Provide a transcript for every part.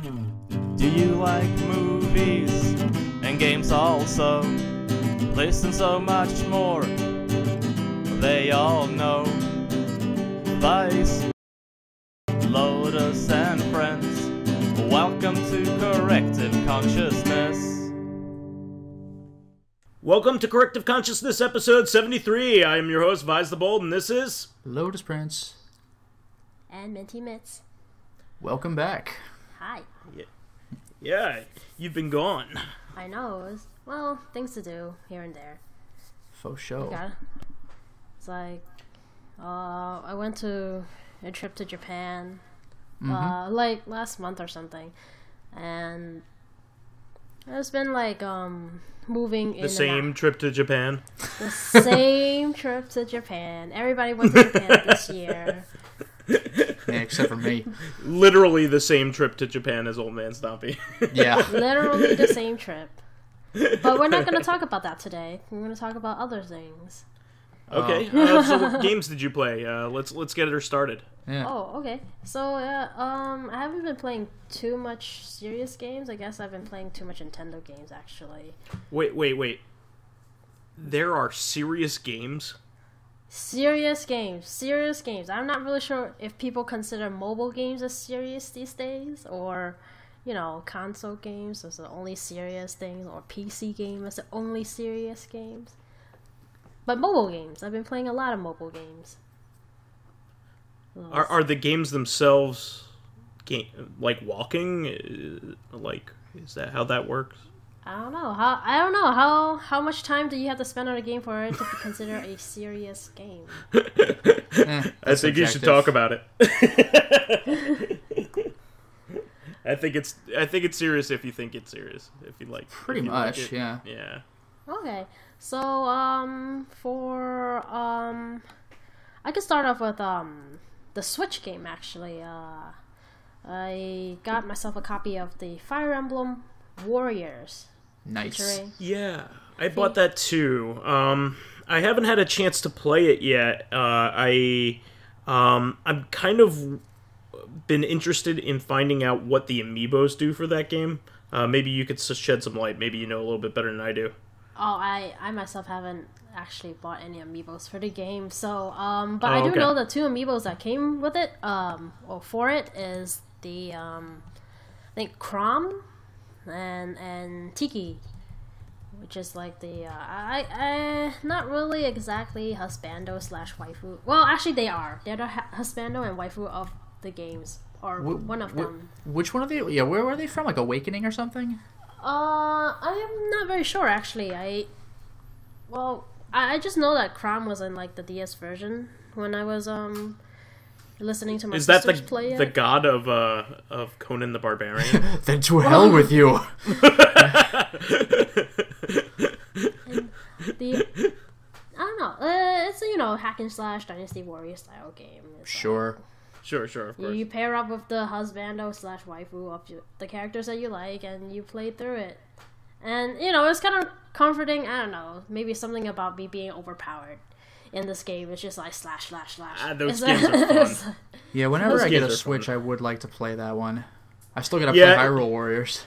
Do you like movies and games also? Listen, so much more they all know. Vice, Lotus and friends, welcome to Corrective Consciousness. Welcome to Corrective Consciousness, episode 73. I am your host, VyseTheBold, and this is... Lotus Prince. And MintyMitz. Welcome back. Hi. Yeah, you've been gone. I know. Well, things to do here and there. Faux show. It's like, I went to a trip to Japan, like last month or something, and it's been like, moving in The same trip to Japan? The same trip to Japan. Everybody went to Japan this year. Yeah, except for me. Literally the same trip to Japan as Old Man Stompy. Yeah. Literally the same trip. But we're not going to talk about that today. We're going to talk about other things. Okay, so what games did you play? Let's get her started. Yeah. Oh, okay. So, I haven't been playing too much serious games. I guess I've been playing too much Nintendo games, actually. Wait. There are serious games? Serious games. I'm not really sure if people consider mobile games as serious these days, or, you know, console games as the only serious things, or PC games as the only serious games. But mobile games. I've been playing a lot of mobile games. Are the games themselves like walking? Like, is that how that works? I don't know. How much time do you have to spend on a game for it to be considered a serious game? I think you should talk about it. I think it's serious if you think it's serious. If you like, pretty much, like yeah. Yeah. Okay, so I could start off with the Switch game. Actually, I got myself a copy of the Fire Emblem Warriors. Nice. Featuring... Yeah, I bought that too. I haven't had a chance to play it yet. I'm kind of been interested in finding out what the amiibos do for that game. Maybe you could shed some light. Maybe you know a little bit better than I do. Oh, I myself haven't actually bought any amiibos for the game, so but I do know the two amiibos that came with it, or for it, is the I think Chrom and Tiki, which is like the I not really exactly husbando / waifu. Well, actually they are. They're the husbando and waifu of the games, or one of them. Which one are they? Yeah, where were they from? Like Awakening or something? I am not very sure actually. I just know that Chrom was in like the DS version when I was listening to my sisters play it. Is that the god of Conan the Barbarian? Then to hell with you. I don't know. It's a hack and slash Dynasty Warrior style game. It's sure. Sure, of course. You pair up with the husbando / waifu of the characters that you like, and you play through it. And, it's kind of comforting. I don't know. Maybe something about me being overpowered in this game. It's just like slash. Those games are fun. Yeah, whenever I get a Switch, I would like to play that one. I still gotta play Hyrule Warriors.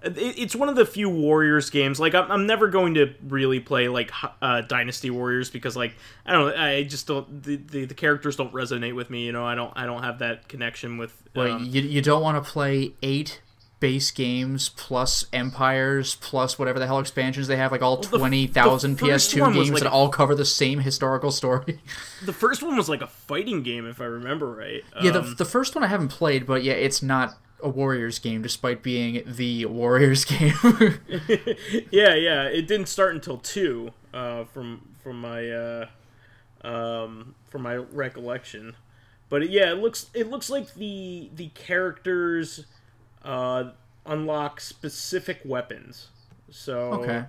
It's one of the few Warriors games. Like, I'm never going to really play like Dynasty Warriors because, like, I don't know. I just don't. The characters don't resonate with me. I don't have that connection with. Well, you don't want to play 8 base games plus Empires plus whatever the hell expansions they have, like all 20,000 PS2 games that all cover the same historical story. The first one was like a fighting game, if I remember right. Yeah, the first one I haven't played, but yeah, it's not a Warriors game, despite being the Warriors game. yeah. It didn't start until 2, from my recollection. But it looks like the characters unlock specific weapons. So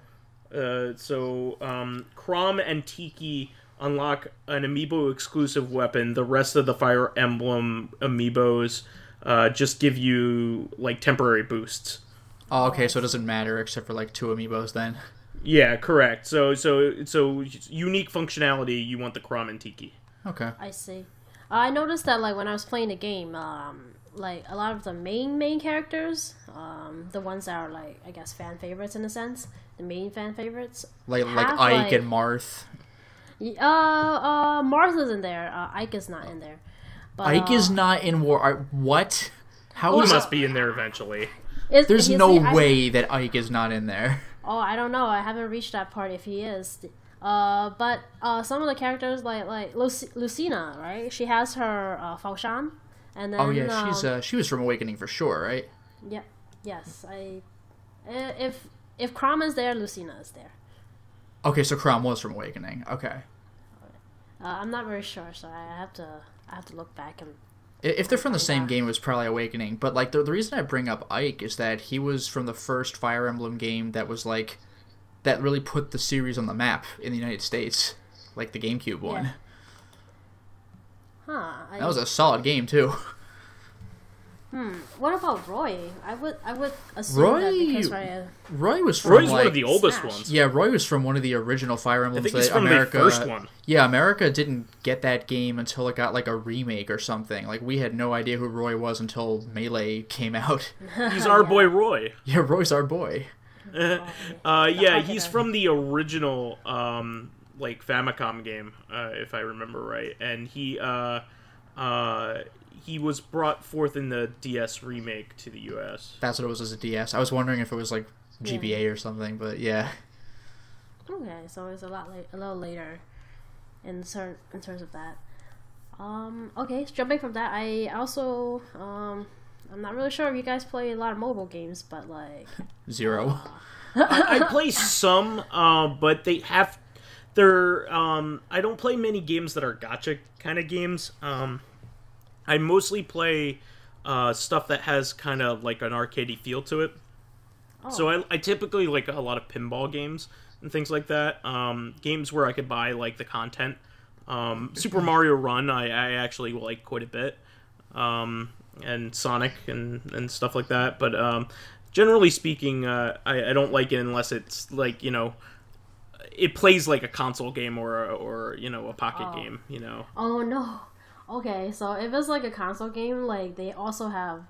Chrom and Tiki unlock an amiibo exclusive weapon. The rest of the Fire Emblem amiibos just give you like temporary boosts. Oh, okay, so it doesn't matter except for like 2 amiibos then. Yeah, correct. So unique functionality, you want the Chrom and Tiki. Okay. I see. I noticed that like when I was playing the game, like a lot of the main characters, the ones that are like I guess fan favorites in a sense, the main fan favorites, like Ike and Marth. Marth isn't there. Ike is not in there. But, Ike is not in War. What? How He is must be in there eventually. There's no way that Ike is not in there. Oh, I don't know. I haven't reached that part if he is. But some of the characters like Lucina, right? She has her Faoshan, and then oh yeah, she was from Awakening for sure, right? Yeah. Yes. If Chrom is there, Lucina is there. Okay, so Chrom was from Awakening. Okay. I'm not very sure, so I have to look back and. If they're from the same game, it was probably Awakening. But like the reason I bring up Ike is that he was from the first Fire Emblem game that was like that really put the series on the map in the United States, like the GameCube one. Huh. That was a solid game too. What about Roy? I would assume that because Roy was from Roy's one of the oldest Smash. ones. Yeah, Roy was from one of the original Fire Emblems. I think he's that from America, the first one. Yeah, America didn't get that game until it got like a remake or something. Like we had no idea who Roy was until Melee came out. He's our boy Roy. Yeah, Roy's our boy. Yeah, he's from the original like Famicom game, if I remember right, and he was brought forth in the DS remake to the US. That's what it was as a DS. I was wondering if it was like GBA or something, but yeah. Okay, so it's a little later in terms of that. Okay, so jumping from that, I also I'm not really sure if you guys play a lot of mobile games, but like Zero. I play some, but I don't play many games that are gacha kind of games. I mostly play stuff that has kind of like an arcadey feel to it. Oh. So I typically like a lot of pinball games and things like that. Games where I could buy like the content. Super Mario Run I actually like quite a bit. And Sonic and stuff like that. But generally speaking, I don't like it unless it's like, you know, it plays like a console game or you know, a pocket game, you know. Oh no. Okay, so if it's like a console game, like they also have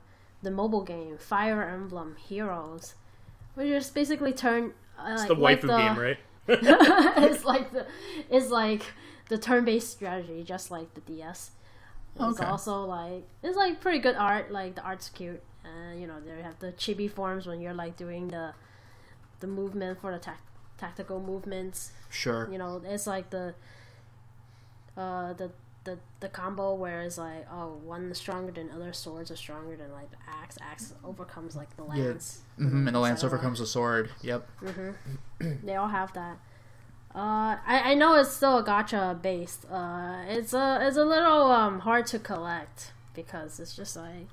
the mobile game Fire Emblem Heroes, which is basically it's the waifu game, right? it's like the turn-based strategy, just like the DS. It's also like it's like pretty good art. Like the art's cute, and you know they have the chibi forms when you're like doing the movement for the tactical movements. Sure. You know, it's like the combo where it's like, oh, one is stronger than other swords are stronger than like the axe. Axe overcomes like the lance. Yeah. Mm-hmm. And the lance overcomes the sword. Yep. Mm-hmm. They all have that. I know it's still a gacha based. It's a little hard to collect because it's just like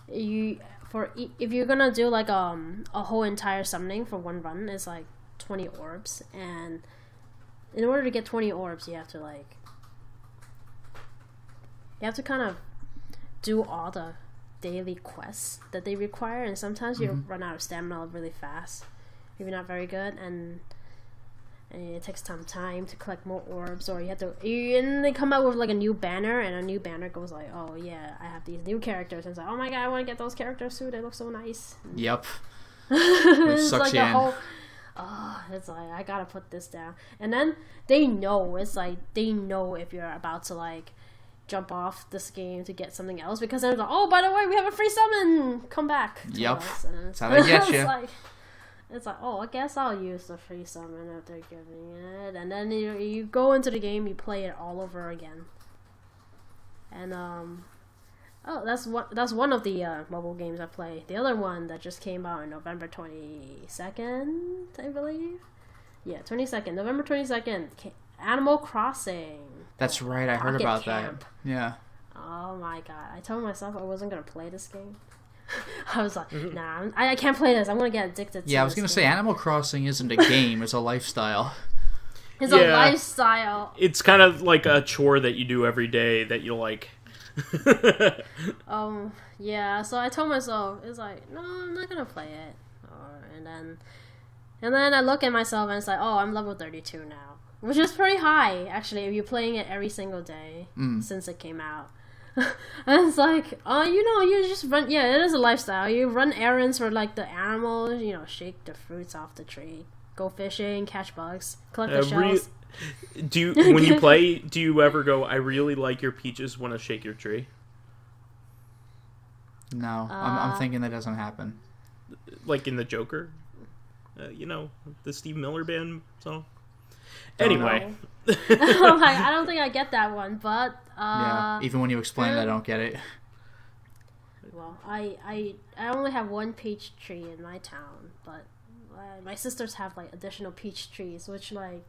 if you're gonna do like a whole entire summoning for one run, it's like 20 orbs, and in order to get 20 orbs, you have to kind of do all the daily quests that they require, and sometimes you run out of stamina really fast if you're not very good, and it takes some time to collect more orbs, or and they come out with like a new banner, and a new banner goes like, oh yeah, I have these new characters, and it's like, oh my god, I want to get those characters too, they look so nice. Yep. It's sucks like you the in. whole it's like I gotta put this down, and then they know if you're about to like jump off this game to get something else, because they're like, oh, by the way, we have a free summon, come back to Yep. us. And That's how they get you. It's like, oh, I guess I'll use the free summon if they're giving it, and then you go into the game, you play it all over again, and that's one of the mobile games I play. The other one that just came out on November 22nd, I believe. Yeah, 22nd, November 22nd. Animal Crossing. That's right, I heard Pocket about Camp. that. Yeah. Oh my god, I told myself I wasn't gonna play this game. I was like, nah, I can't play this. I'm gonna get addicted to Yeah, I was this gonna say, game. Animal Crossing isn't a game, it's a lifestyle. It's a lifestyle. It's kind of like a chore that you do every day that you like. Yeah, so I told myself, it's like, no, I'm not gonna play it. And then I look at myself and it's like, oh, I'm level 32 now. Which is pretty high, actually, if you're playing it every single day since it came out. And it's like, you just run. Yeah, it is a lifestyle. You run errands for like the animals. Shake the fruits off the tree, go fishing, catch bugs, collect the shells. When you play, do you ever go, I really like your peaches, want to shake your tree? No, I'm thinking that doesn't happen. Like in the Joker? The Steve Miller Band song? Anyway. I don't think I get that one, but... yeah, even when you explain it, I don't get it. Well, I only have one peach tree in my town, but my sisters have, like, additional peach trees, which, like,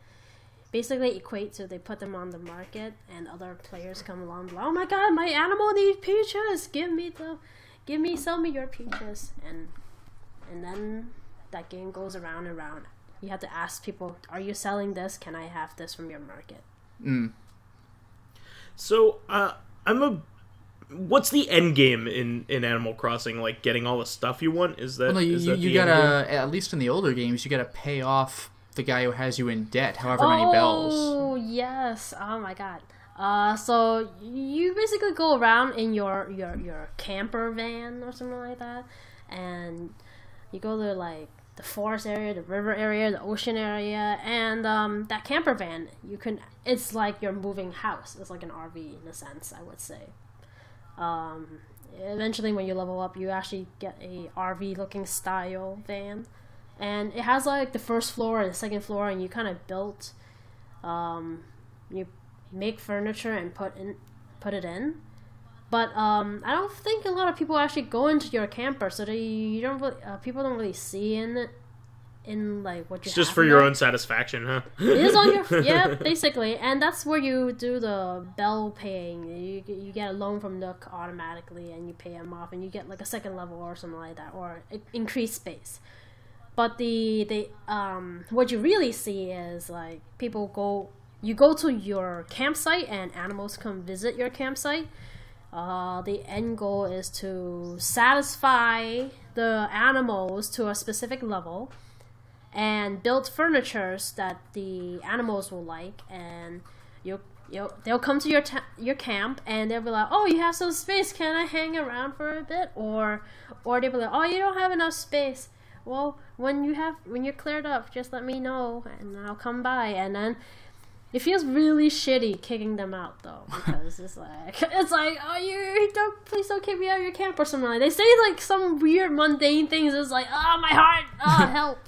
basically equate to they put them on the market, and other players come along, like, oh my god, my animal needs peaches! Sell me your peaches. And then that game goes around and around. You have to ask people, are you selling this? Can I have this from your market? So, what's the end game in Animal Crossing? Like, getting all the stuff you want? Is that, well, no, is that you gotta, at least in the older games, you gotta pay off the guy who has you in debt, however many bells. Oh, yes. Oh, my God. So you basically go around in your camper van or something like that, and you go to, like, the forest area, the river area, the ocean area, and that camper van, it's like your moving house. It's like an RV in a sense, I would say. Eventually when you level up, you actually get a RV looking style van, and it has like the first floor and the second floor, and you kind of built, you make furniture and put it in. But I don't think a lot of people actually go into your camper, so people don't really see in like what you. It's just for your own satisfaction, huh? It is on your yeah, basically, and that's where you do the bell paying. You get a loan from Nook automatically, and you pay them off, and you get like a second level or something like that, or increased space. But what you really see is like you go to your campsite, and animals come visit your campsite. The end goal is to satisfy the animals to a specific level and build furnitures that the animals will like, and they'll come to your camp, and they'll be like, oh, you have some space, can I hang around for a bit? Or they'll be like, oh, you don't have enough space. Well, when you're cleared up, just let me know and I'll come by. And then it feels really shitty kicking them out, though, because it's like, oh, please don't kick me out of your camp or something like that. They say, like, some weird mundane things. It's like, oh, my heart, oh, help.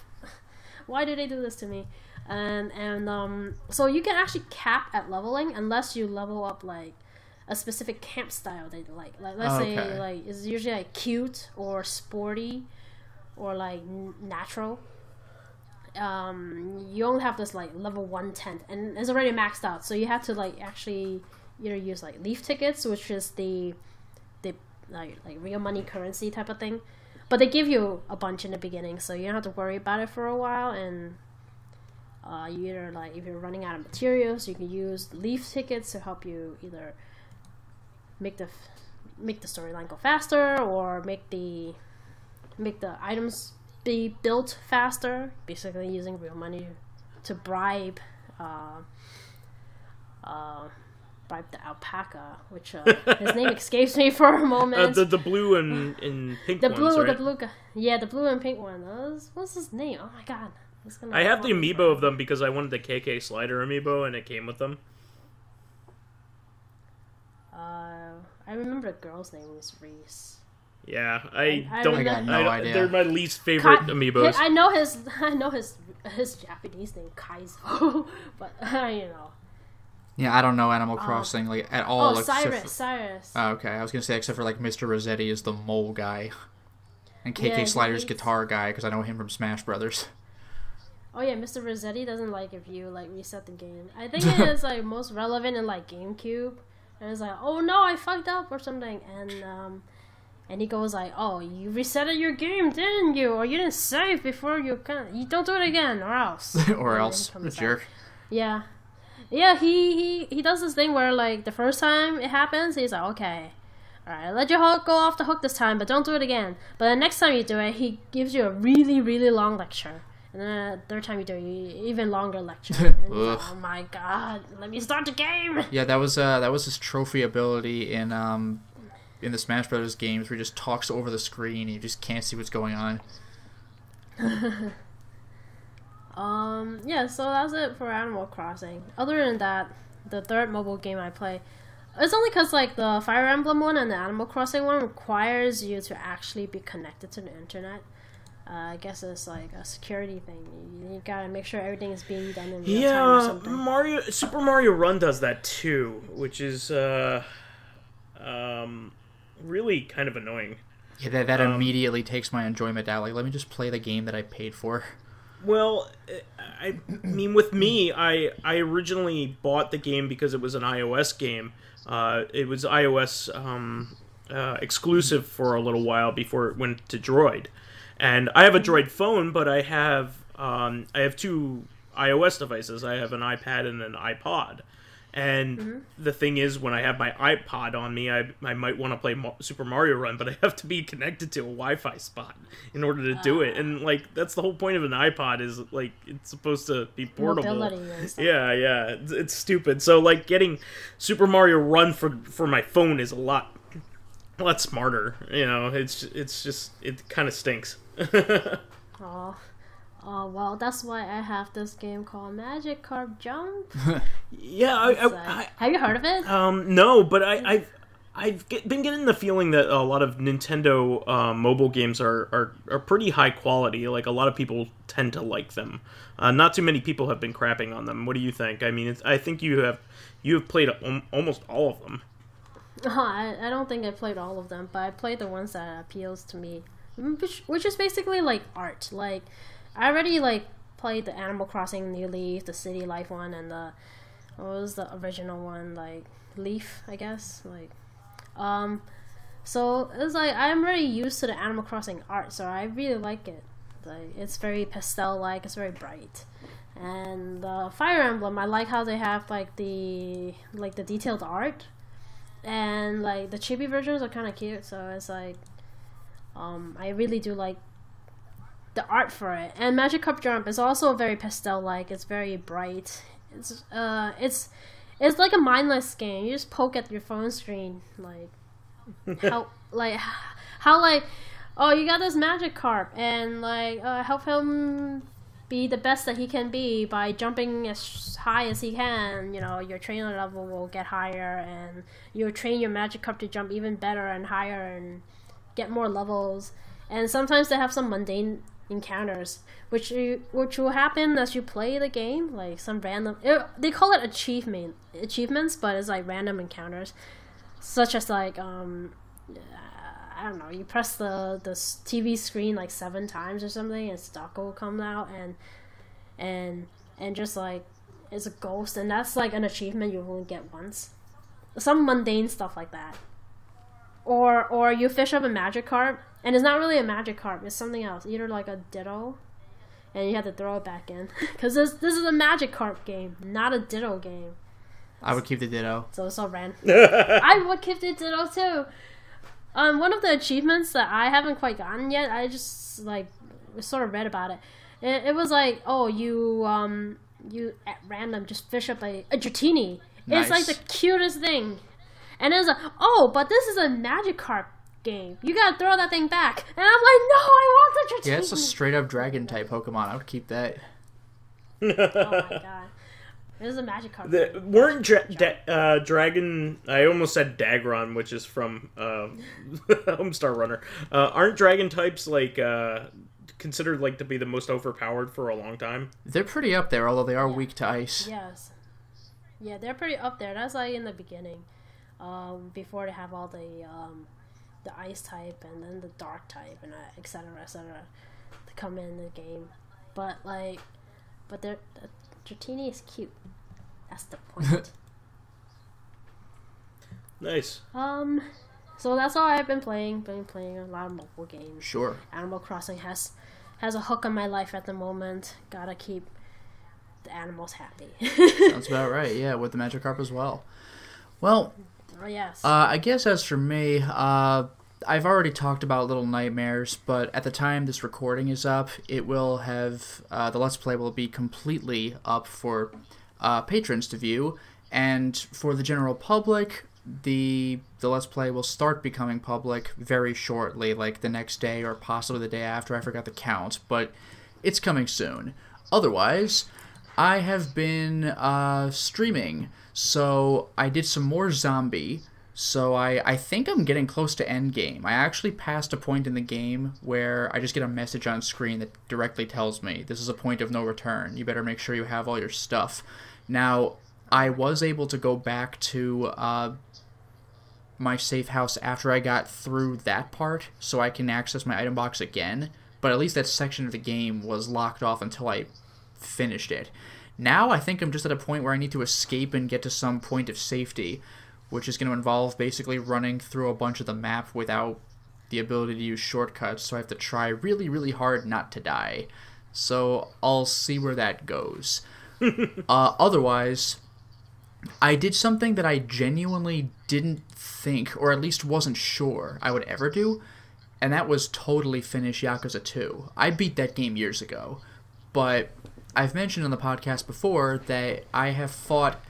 Why do they do this to me? And so you can actually cap at leveling unless you level up, like, a specific camp style they like. Like, let's say, like, it's usually, like, cute or sporty or, like, natural. You only have this like level 1 tent, and it's already maxed out, so you have to like actually either use like leaf tickets, which is the like real money currency type of thing, but they give you a bunch in the beginning, so you don't have to worry about it for a while. And you either, like, if you're running out of materials, you can use leaf tickets to help you either make the storyline go faster, or make the items be built faster, basically using real money to bribe the alpaca, which his name escapes me for a moment. The blue and pink ones, right? The blue and pink one. What's his name? Oh my god. I have the amiibo of them because I wanted the KK Slider amiibo, and it came with them. I remember the girl's name was Reese. Yeah, I got no idea. They're my least favorite amiibos. I know his Japanese name, Kaizo, but you know. Yeah, I don't know Animal Crossing like at all. Oh, Cyrus. Oh, okay, I was gonna say except for like Mr. Rossetti is the mole guy, and KK Slider's guitar guy because I know him from Smash Brothers. Oh yeah, Mr. Rossetti doesn't like if you like reset the game. I think it is like most relevant in like GameCube, and it's like, oh no, I fucked up or something, and he goes like, oh, you resetted your game, didn't you? Or you didn't save before you don't do it again, or else. Or else, a jerk. Yeah. Yeah, he does this thing where, like, the first time it happens, he's like, okay, alright, let your go off the hook this time, but don't do it again. But the next time you do it, he gives you a really, really long lecture. And then the third time you do it, even longer lecture. And oh my god, let me start the game! Yeah, that was his trophy ability in the Smash Brothers games where he just talks over the screen and you just can't see what's going on. Yeah, so that's it for Animal Crossing. Other than that, the third mobile game I play, it's only because like the Fire Emblem one and the Animal Crossing one requires you to actually be connected to the internet. I guess it's like a security thing. You gotta make sure everything is being done in real time or something. Super Mario Run does that too, which is really kind of annoying. Yeah, that immediately takes my enjoyment out. Like, let me just play the game that I paid for. Well, I mean, with me, I originally bought the game because it was an iOS game. It was iOS exclusive for a little while before it went to Droid. And I have a Droid phone, but I have two iOS devices. I have an iPad and an iPod. And the thing is, when I have my iPod on me, I might want to play Super Mario Run, but I have to be connected to a Wi-Fi spot in order to do it. And, like, that's the whole point of an iPod is, like, it's supposed to be portable. Mobility and stuff. Yeah. It's stupid. So, like, getting Super Mario Run for my phone is a lot smarter. You know, it kind of stinks. Oh, well, that's why I have this game called Magikarp Jump. Yeah, have you heard of it? No, but I've been getting the feeling that a lot of Nintendo mobile games are pretty high quality. Like, a lot of people tend to like them. Not too many people have been crapping on them. What do you think? I mean, I think you have played almost all of them. I don't think I played all of them, but I played the ones that appeals to me, which is basically like art. Like, I already like played the Animal Crossing New Leaf, the City Life one, and what was the original one, like Leaf, I guess. Like, so it's like I'm already used to the Animal Crossing art, so I really like it. Like, it's very pastel-like, it's very bright. And Fire Emblem, I like how they have like the detailed art, and like the chibi versions are kind of cute. So it's like, I really do like the art for it. And Magikarp Jump is also very pastel-like. It's very bright. It's like a mindless game. You just poke at your phone screen, how oh, you got this Magikarp, and like help him be the best that he can be by jumping as high as he can. You know, your trainer level will get higher, and you'll train your Magikarp to jump even better and higher and get more levels. And sometimes they have some mundane encounters, which will happen as you play the game, like some random. They call it achievements, but it's like random encounters, such as like I don't know, you press the TV screen like 7 times or something, and stock will come out, and just like it's a ghost, and that's like an achievement you only get once. Some mundane stuff like that. Or you fish up a Magikarp, and it's not really a Magikarp, it's something else, either like a Ditto, and you have to throw it back in. Because this is a Magikarp game, not a Ditto game. I would keep the Ditto. So it's all random. I would keep the Ditto too. One of the achievements that I haven't quite gotten yet, I just like sort of read about it. It was like, oh, you at random just fish up a Dratini. Nice. It's like the cutest thing. And it's like, oh, but this is a Magikarp game. You gotta throw that thing back. And I'm like, no, I want the Dratini. Yeah, it's a straight up dragon type Pokemon. I would keep that. Oh my god. This is a Magikarp. Weren't Dragon... I almost said Dagron, which is from Homestar Runner. Aren't Dragon types, like, considered, like, to be the most overpowered for a long time? They're pretty up there, although they are weak to ice. Yes. Yeah, they're pretty up there. That's, like, in the beginning. Before they have all the ice type, and then the dark type, and etc., to come in the game. But, like... But Dratini is cute. That's the point. Nice. So that's all I've been playing. Been playing a lot of mobile games. Sure. Animal Crossing has a hook on my life at the moment. Gotta keep the animals happy. Sounds about right. Yeah, with the Magikarp as well. Well. Oh yes. I guess as for me, I've already talked about Little Nightmares, but at the time this recording is up, it will have the Let's Play will be completely up for patrons to view, and for the general public, the Let's Play will start becoming public very shortly, like the next day or possibly the day after. I forgot the count, but it's coming soon. Otherwise, I have been streaming, so I did some more Zombi. So I think I'm getting close to endgame. I actually passed a point in the game where I just get a message on screen that directly tells me, this is a point of no return. You better make sure you have all your stuff. Now, I was able to go back to my safe house after I got through that part, so I can access my item box again. But at least that section of the game was locked off until I finished it. Now I think I'm just at a point where I need to escape and get to some point of safety, which is going to involve basically running through a bunch of the map without the ability to use shortcuts, so I have to try really, really hard not to die. So I'll see where that goes. Otherwise, I did something that I genuinely didn't think, or at least wasn't sure I would ever do, and that was totally finish Yakuza 2. I beat that game years ago, but I've mentioned on the podcast before that I have fought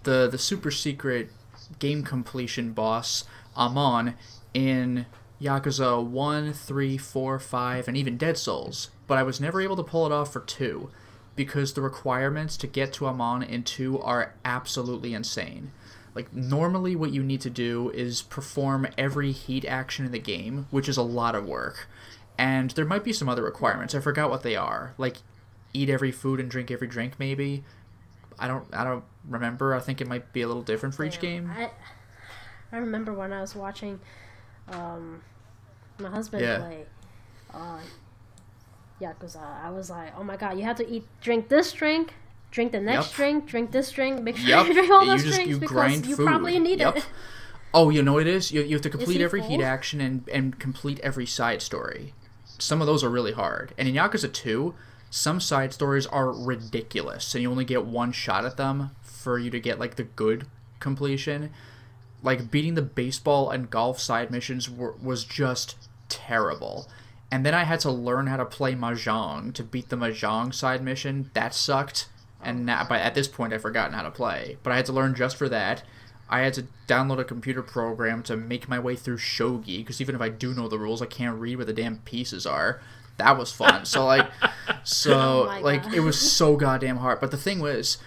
the super secret game completion boss, Amon, in Yakuza 1, 3, 4, 5, and even Dead Souls, but I was never able to pull it off for 2, because the requirements to get to Amon in 2 are absolutely insane. Like, normally what you need to do is perform every heat action in the game, which is a lot of work, and there might be some other requirements. I forgot what they are. Like, eat every food and drink every drink, maybe? I don't remember. I think it might be a little different for each game. I remember when I was watching my husband play Yakuza. I was like, oh my god, you have to drink this drink, drink the next drink this drink, make sure you drink all those drinks because you probably need it. Oh, you know what it is? You have to complete every heat action and complete every side story. Some of those are really hard. And in Yakuza 2, some side stories are ridiculous, and you only get one shot at them for you to get, like, the good completion. Like, beating the baseball and golf side missions was just terrible. And then I had to learn how to play Mahjong to beat the Mahjong side mission. That sucked, and now, at this point I've forgotten how to play. But I had to learn just for that. I had to download a computer program to make my way through Shogi, because even if I do know the rules, I can't read where the damn pieces are. That was fun. So, it was so goddamn hard. But the thing was,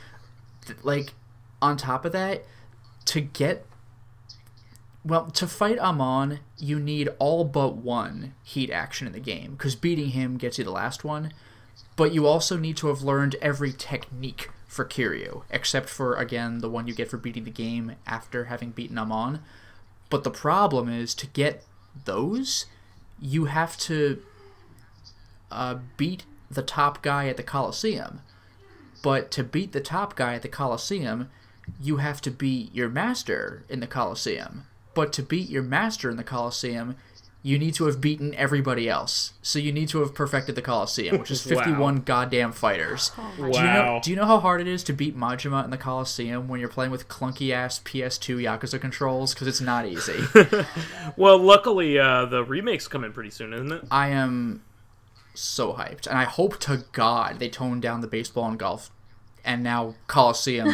like, on top of that, to fight Amon, you need all but one heat action in the game, because beating him gets you the last one. But you also need to have learned every technique for Kiryu, except for, again, the one you get for beating the game after having beaten Amon. But the problem is, to get those, you have to beat the top guy at the Colosseum. But to beat the top guy at the Colosseum, you have to beat your master in the Colosseum. But to beat your master in the Colosseum, you need to have beaten everybody else. So you need to have perfected the Colosseum, which is 51 goddamn fighters. Wow. Do you know how hard it is to beat Majima in the Colosseum when you're playing with clunky-ass PS2 Yakuza controls? Because it's not easy. Well, luckily, the remake's coming pretty soon, isn't it? I am so hyped. And I hope to God they tone down the baseball and golf. And now Colosseum.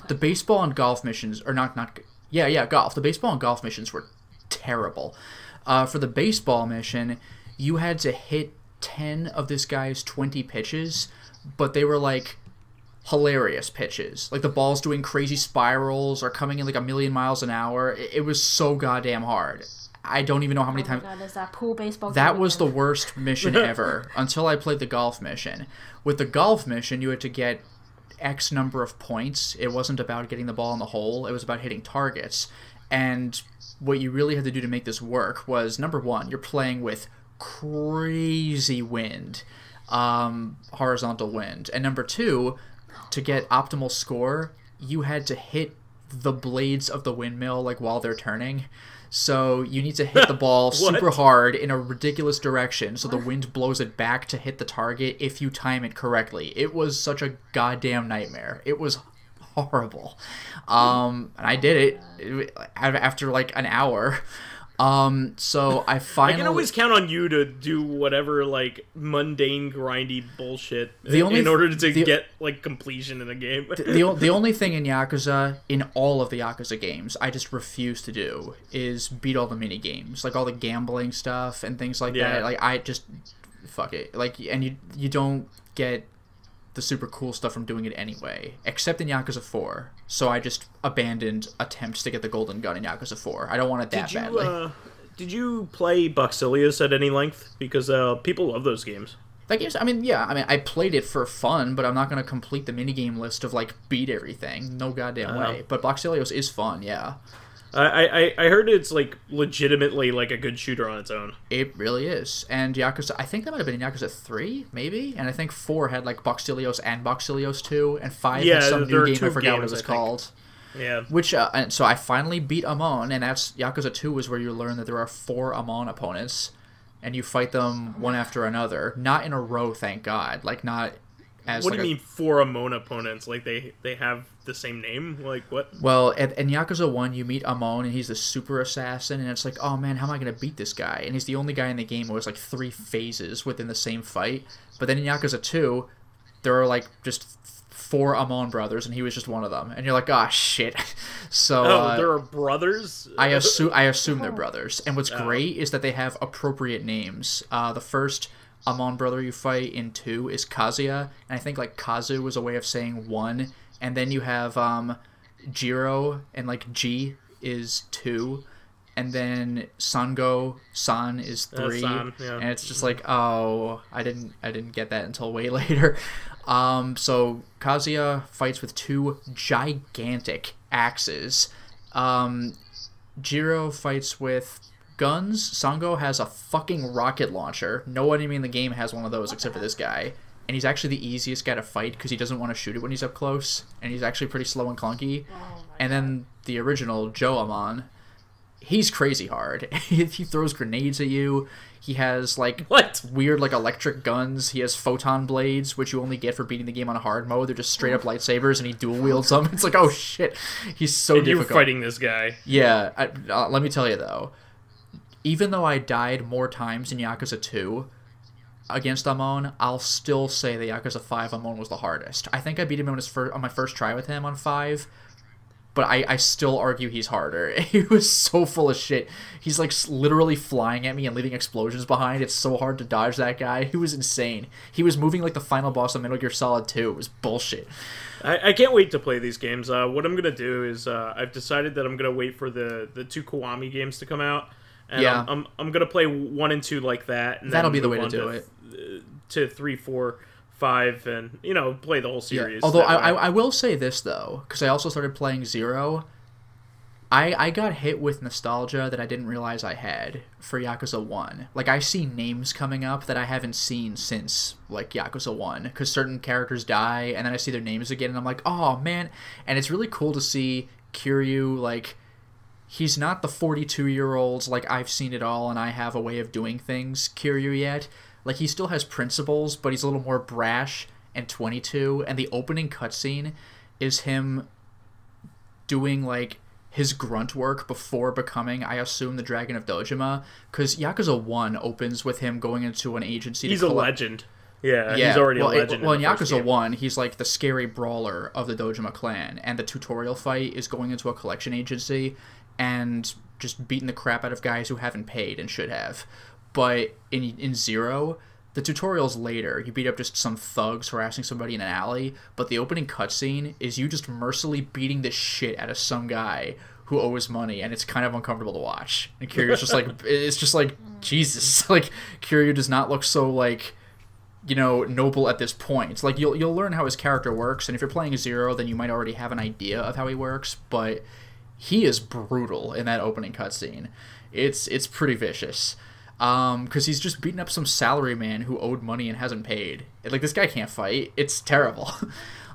The baseball and golf missions are not golf. The baseball and golf missions were terrible. For the baseball mission, you had to hit 10 of this guy's 20 pitches, but they were, like, hilarious pitches. Like, the ball's doing crazy spirals or coming in, like, 1,000,000 miles an hour. It was so goddamn hard. I don't even know how many times... God, is that pool baseball that was the worst mission ever, until I played the golf mission. With the golf mission, you had to get X number of points. It wasn't about getting the ball in the hole. It was about hitting targets. And what you really had to do to make this work was, number one, you're playing with crazy wind, horizontal wind. And number two, to get optimal score, you had to hit the blades of the windmill, like, while they're turning. So you need to hit the ball super hard in a ridiculous direction so the wind blows it back to hit the target if you time it correctly. It was such a goddamn nightmare. It was horrible. And I did it after like an hour. So I finally... I can always count on you to do whatever, like, mundane, grindy bullshit in order to get, like, completion in a game. the only thing in Yakuza, in all of the Yakuza games, I just refuse to do is beat all the mini games, like all the gambling stuff and things like that. Like, I just... Fuck it. Like, and you don't get the super cool stuff from doing it anyway, except in Yakuza 4. So I just abandoned attempts to get the golden gun in Yakuza 4. I don't want it that badly. Did you play Buxilius at any length? Because people love those games. That game's, I played it for fun, but I'm not going to complete the minigame list of, like, beat everything. No goddamn way. But Buxilius is fun, yeah. I heard it's, like, legitimately, like, a good shooter on its own. It really is. And Yakuza, I think that might have been in Yakuza 3, maybe? And I think 4 had, like, Buxilios and Buxilios 2, and 5 had some new game, I forgot what it was called. Yeah. Which, and so I finally beat Amon, and that's, Yakuza 2 is where you learn that there are 4 Amon opponents, and you fight them one after another. Not in a row, thank God. Like, not as, what do you mean 4 Amon opponents? Like, they have the same name? Like, what? Well, in Yakuza 1, you meet Amon, and he's the super assassin, and it's like, oh man, how am I going to beat this guy? And he's the only guy in the game who has, like, 3 phases within the same fight. But then in Yakuza 2, there are, like, just 4 Amon brothers, and he was just one of them. And you're like, ah, shit. So, there are brothers? I assume they're brothers. And what's great is that they have appropriate names. The first Amon brother you fight in 2 is Kazuya, and I think, like, Kazu was a way of saying 1. And then you have Jiro, and, like, G is 2. And then San is 3. San, yeah. And it's just like, oh, I didn't get that until way later. So Kazuya fights with 2 gigantic axes. Jiro fights with guns. Sango has a fucking rocket launcher. No enemy in the game has one of those except for this guy. And he's actually the easiest guy to fight because he doesn't want to shoot it when he's up close. And he's actually pretty slow and clunky. And then the original Joamon, he's crazy hard. He throws grenades at you. He has, like, weird, like, electric guns. He has photon blades, which you only get for beating the game on hard mode. They're just straight up lightsabers, and he dual wields them. It's like, oh shit, he's so difficult. You're fighting this guy. Yeah, let me tell you though, even though I died more times in Yakuza 2 against Amon, I'll still say that Yakuza 5 Amon was the hardest. I think I beat him on my first try with him on 5, but I still argue he's harder. He was so full of shit. He's, like, literally flying at me and leaving explosions behind. It's so hard to dodge that guy. He was insane. He was moving like the final boss of Metal Gear Solid 2. It was bullshit. I can't wait to play these games. What I'm going to do is I've decided that I'm going to wait for the 2 Kiwami games to come out. And yeah. I'm going to play 1 and 2 like that. And that'll be the way to do it. To 3, 4, 5, and, you know, play the whole series. Yeah. Although I will say this, though, because I also started playing 0. I got hit with nostalgia that I didn't realize I had for Yakuza 1. Like, I see names coming up that I haven't seen since, like, Yakuza 1, because certain characters die, and then I see their names again, and I'm like, oh, man. And it's really cool to see Kiryu, like, he's not the 42-year-old, like, I've seen it all and I have a way of doing things Kiryu yet. Like, he still has principles, but he's a little more brash and 22, and the opening cutscene is him doing, like, his grunt work before becoming, I assume, the Dragon of Dojima, because Yakuza 1 opens with him going into an agency. He's a legend. Yeah, he's already a legend. Well, in Yakuza 1, he's like the scary brawler of the Dojima clan, and the tutorial fight is going into a collection agency and just beating the crap out of guys who haven't paid and should have. But in 0, the tutorial's later. You beat up just some thugs harassing somebody in an alley, but the opening cutscene is you just mercilessly beating the shit out of some guy who owes money, and it's kind of uncomfortable to watch. And Kiryu's just like, it's just like, Jesus. Like, Kiryu does not look so, like, you know, noble at this point. Like, you'll learn how his character works, and if you're playing 0, then you might already have an idea of how he works, but he is brutal in that opening cutscene. It's pretty vicious. Because he's just beating up some salaryman who owed money and hasn't paid. Like, this guy can't fight. It's terrible.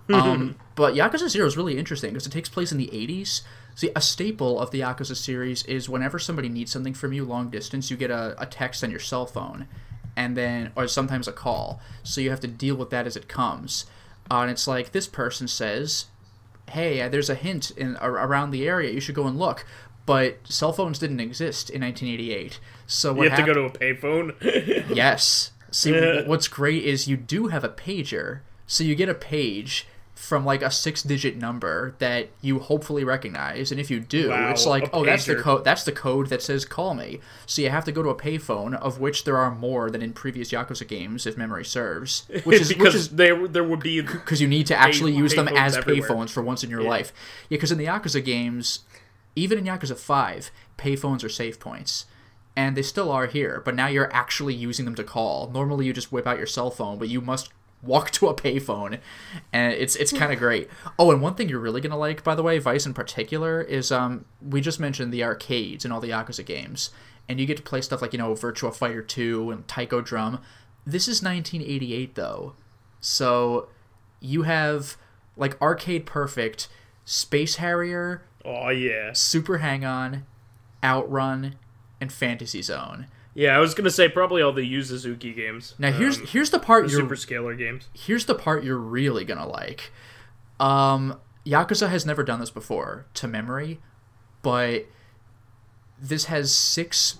But Yakuza 0 is really interesting because it takes place in the 80s. See, a staple of the Yakuza series is whenever somebody needs something from you long distance, you get a text on your cell phone, and then, or sometimes a call. So you have to deal with that as it comes. And it's like, this person says, hey, there's a hint around the area, you should go and look. But cell phones didn't exist in 1988. So what you have to go to a payphone? Yes. See, what's great is you do have a pager. So you get a page from like a 6-digit number that you hopefully recognize, and if you do, it's like, oh, that's the code. That's the code that says call me. So you have to go to a payphone, of which there are more than in previous Yakuza games, if memory serves. There would be because you need to actually use them as everywhere. payphones for once in your life. Yeah, because in the Yakuza games, even in Yakuza 5, payphones are save points. And they still are here, but now you're actually using them to call. Normally you just whip out your cell phone, but you must walk to a payphone, and it's kind of great. Oh, and one thing you're really gonna like, by the way, Vice in particular, is we just mentioned the arcades in all the Yakuza games, and you get to play stuff like, Virtua Fighter 2 and Taiko Drum. This is 1988 though, so you have like arcade perfect Space Harrier, oh yeah, Super Hang-On, Outrun, and Fantasy Zone. Yeah, I was gonna say probably all the Yu Suzuki games. Now here's the part you're super scalar games. Here's the part you're really gonna like. Yakuza has never done this before to memory, but this has 6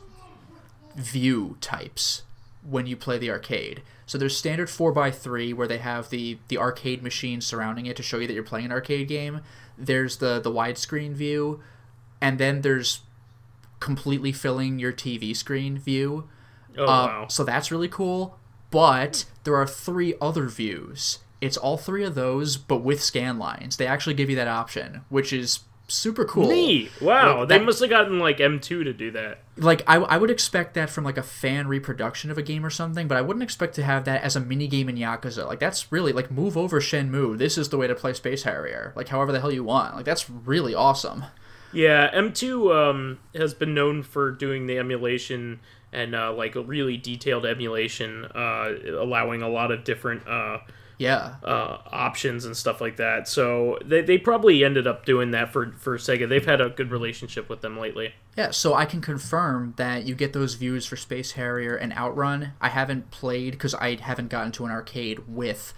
view types when you play the arcade. So there's standard 4x3 where they have the arcade machine surrounding it to show you that you're playing an arcade game. There's the widescreen view, and then there's completely filling your TV screen view. Oh, wow. So that's really cool. But there are 3 other views. It's all 3 of those, but with scan lines. They actually give you that option, which is super cool. Neat. Wow, Like, they must have gotten like M2 to do that. Like, I would expect that from like a fan reproduction of a game or something, but I wouldn't expect to have that as a mini game in Yakuza. Like, that's really, like, move over Shenmue. This is the way to play Space Harrier. Like, however the hell you want. Like, that's really awesome. Yeah, M2 has been known for doing the emulation and like a really detailed emulation, allowing a lot of different options and stuff like that. So they probably ended up doing that for Sega. They've had a good relationship with them lately. Yeah, so I can confirm that you get those views for Space Harrier and Outrun. I haven't played because I haven't gotten to an arcade with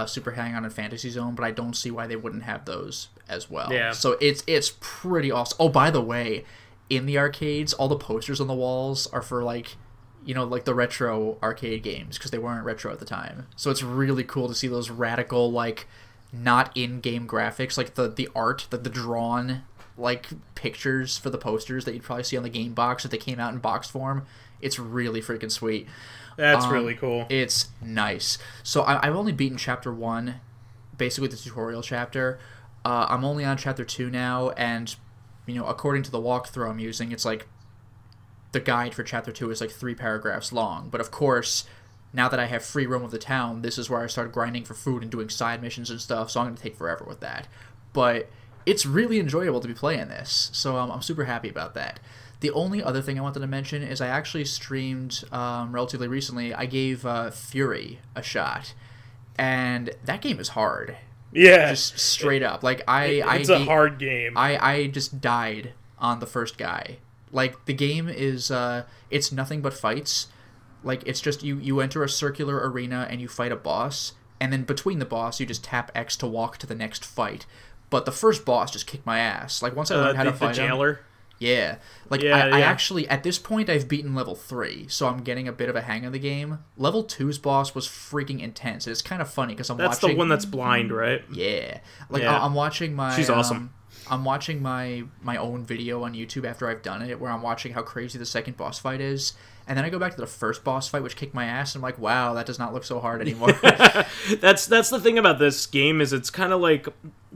Super Hang-On and Fantasy Zone, but I don't see why they wouldn't have those as well. Yeah. So it's pretty awesome. Oh, by the way, in the arcades, all the posters on the walls are for like the retro arcade games because they weren't retro at the time. So it's really cool to see those radical, like, not in-game graphics, like the art, the drawn like pictures for the posters that you'd probably see on the game box if they came out in box form. It's really freaking sweet. That's really cool. It's nice. So I've only beaten Chapter 1, basically the tutorial chapter. I'm only on Chapter 2 now, and, according to the walkthrough I'm using, it's like the guide for Chapter 2 is like 3 paragraphs long. But of course, now that I have free roam of the town, this is where I start grinding for food and doing side missions and stuff, so I'm going to take forever with that. But it's really enjoyable to be playing this, so I'm super happy about that. The only other thing I wanted to mention is I actually streamed relatively recently. I gave Furi a shot, and that game is hard. Yeah, just straight up. Like it's a hard game. I just died on the first guy. Like, the game is it's nothing but fights. Like, it's just you enter a circular arena and you fight a boss, and then between the boss you just tap X to walk to the next fight. But the first boss just kicked my ass. Like, once I learned how to fight him. The jailer? Yeah. Like, I actually, at this point, I've beaten level 3, so I'm getting a bit of a hang of the game. Level 2's boss was freaking intense. It's kind of funny, because I'm watching... That's the one that's blind, right? Yeah. Like, yeah. I'm watching my... She's awesome. I'm watching my own video on YouTube after I've done it, where I'm watching how crazy the second boss fight is. And then I go back to the first boss fight, which kicked my ass, and I'm like, wow, that does not look so hard anymore. That's the thing about this game, is it's kind of like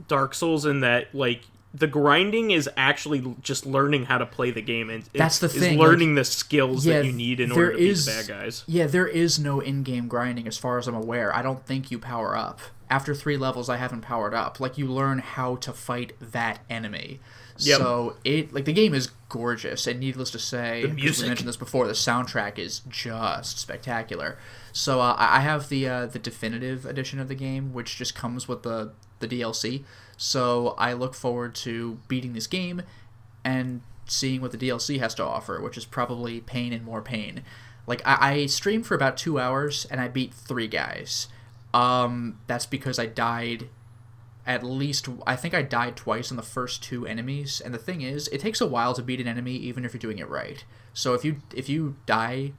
Dark Souls in that, like, the grinding is actually just learning how to play the game, and that's the thing. Is learning the skills that you need in order to beat the bad guys. Yeah, there is no in-game grinding as far as I'm aware. I don't think you power up. After 3 levels, I haven't powered up. Like, you learn how to fight that enemy. Yep. So, the game is gorgeous, and needless to say, because we mentioned this before, the soundtrack is just spectacular. So, I have the definitive edition of the game, which just comes with the DLC. So, I look forward to beating this game and seeing what the DLC has to offer, which is probably pain and more pain. Like, I streamed for about 2 hours, and I beat 3 guys. That's because I died at least, I think I died twice on the first 2 enemies, and the thing is, it takes a while to beat an enemy even if you're doing it right. So if you die,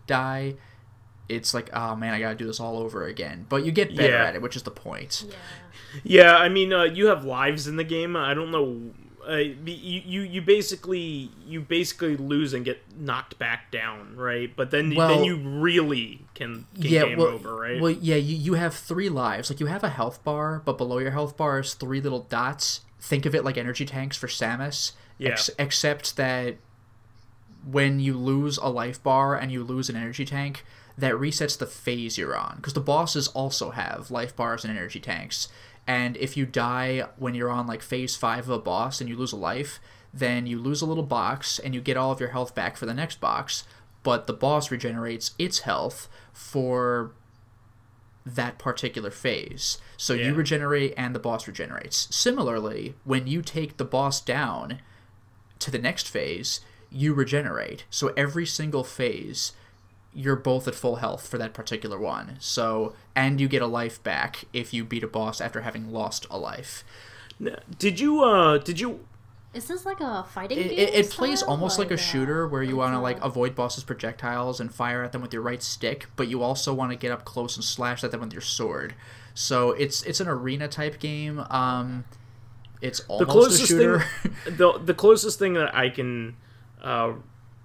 it's like, oh man, I gotta do this all over again. But you get better at it, which is the point. Yeah, I mean, you have lives in the game. I don't know. You basically lose and get knocked back down, right? But then you really can game over, right? Well, yeah, you have 3 lives. Like, you have a health bar, but below your health bar is 3 little dots. Think of it like energy tanks for Samus. Yeah. Except that when you lose a life bar and you lose an energy tank, that resets the phase you're on. Because the bosses also have life bars and energy tanks. And if you die when you're on, like, phase 5 of a boss and you lose a life, then you lose a little box and you get all of your health back for the next box, but the boss regenerates its health for that particular phase. So you regenerate and the boss regenerates. Similarly, when you take the boss down to the next phase, you regenerate. So every single phase, you're both at full health for that particular one. So, and you get a life back if you beat a boss after having lost a life. Did you Is this like a fighting game? It plays almost like a shooter where you want to like avoid bosses' projectiles and fire at them with your right stick, but you also want to get up close and slash at them with your sword. So it's an arena type game. It's almost a shooter. The closest thing that I can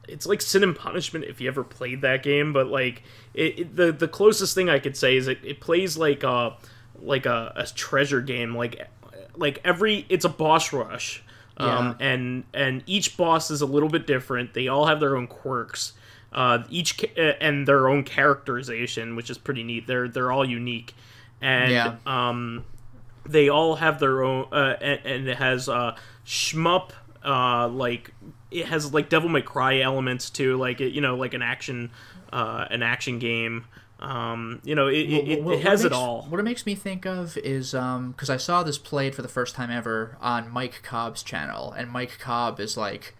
it's like Sin and Punishment if you ever played that game, but like the closest thing I could say is it plays like a treasure game, like it's a boss rush. And each boss is a little bit different. They all have their own quirks, and their own characterization, which is pretty neat. They're all unique, and they all have their own. And it has shmup, like it has like Devil May Cry elements too, like like an action game. It has it all. What it makes me think of is because I saw this played for the first time ever on Mike Cobb's channel, and Mike Cobb is like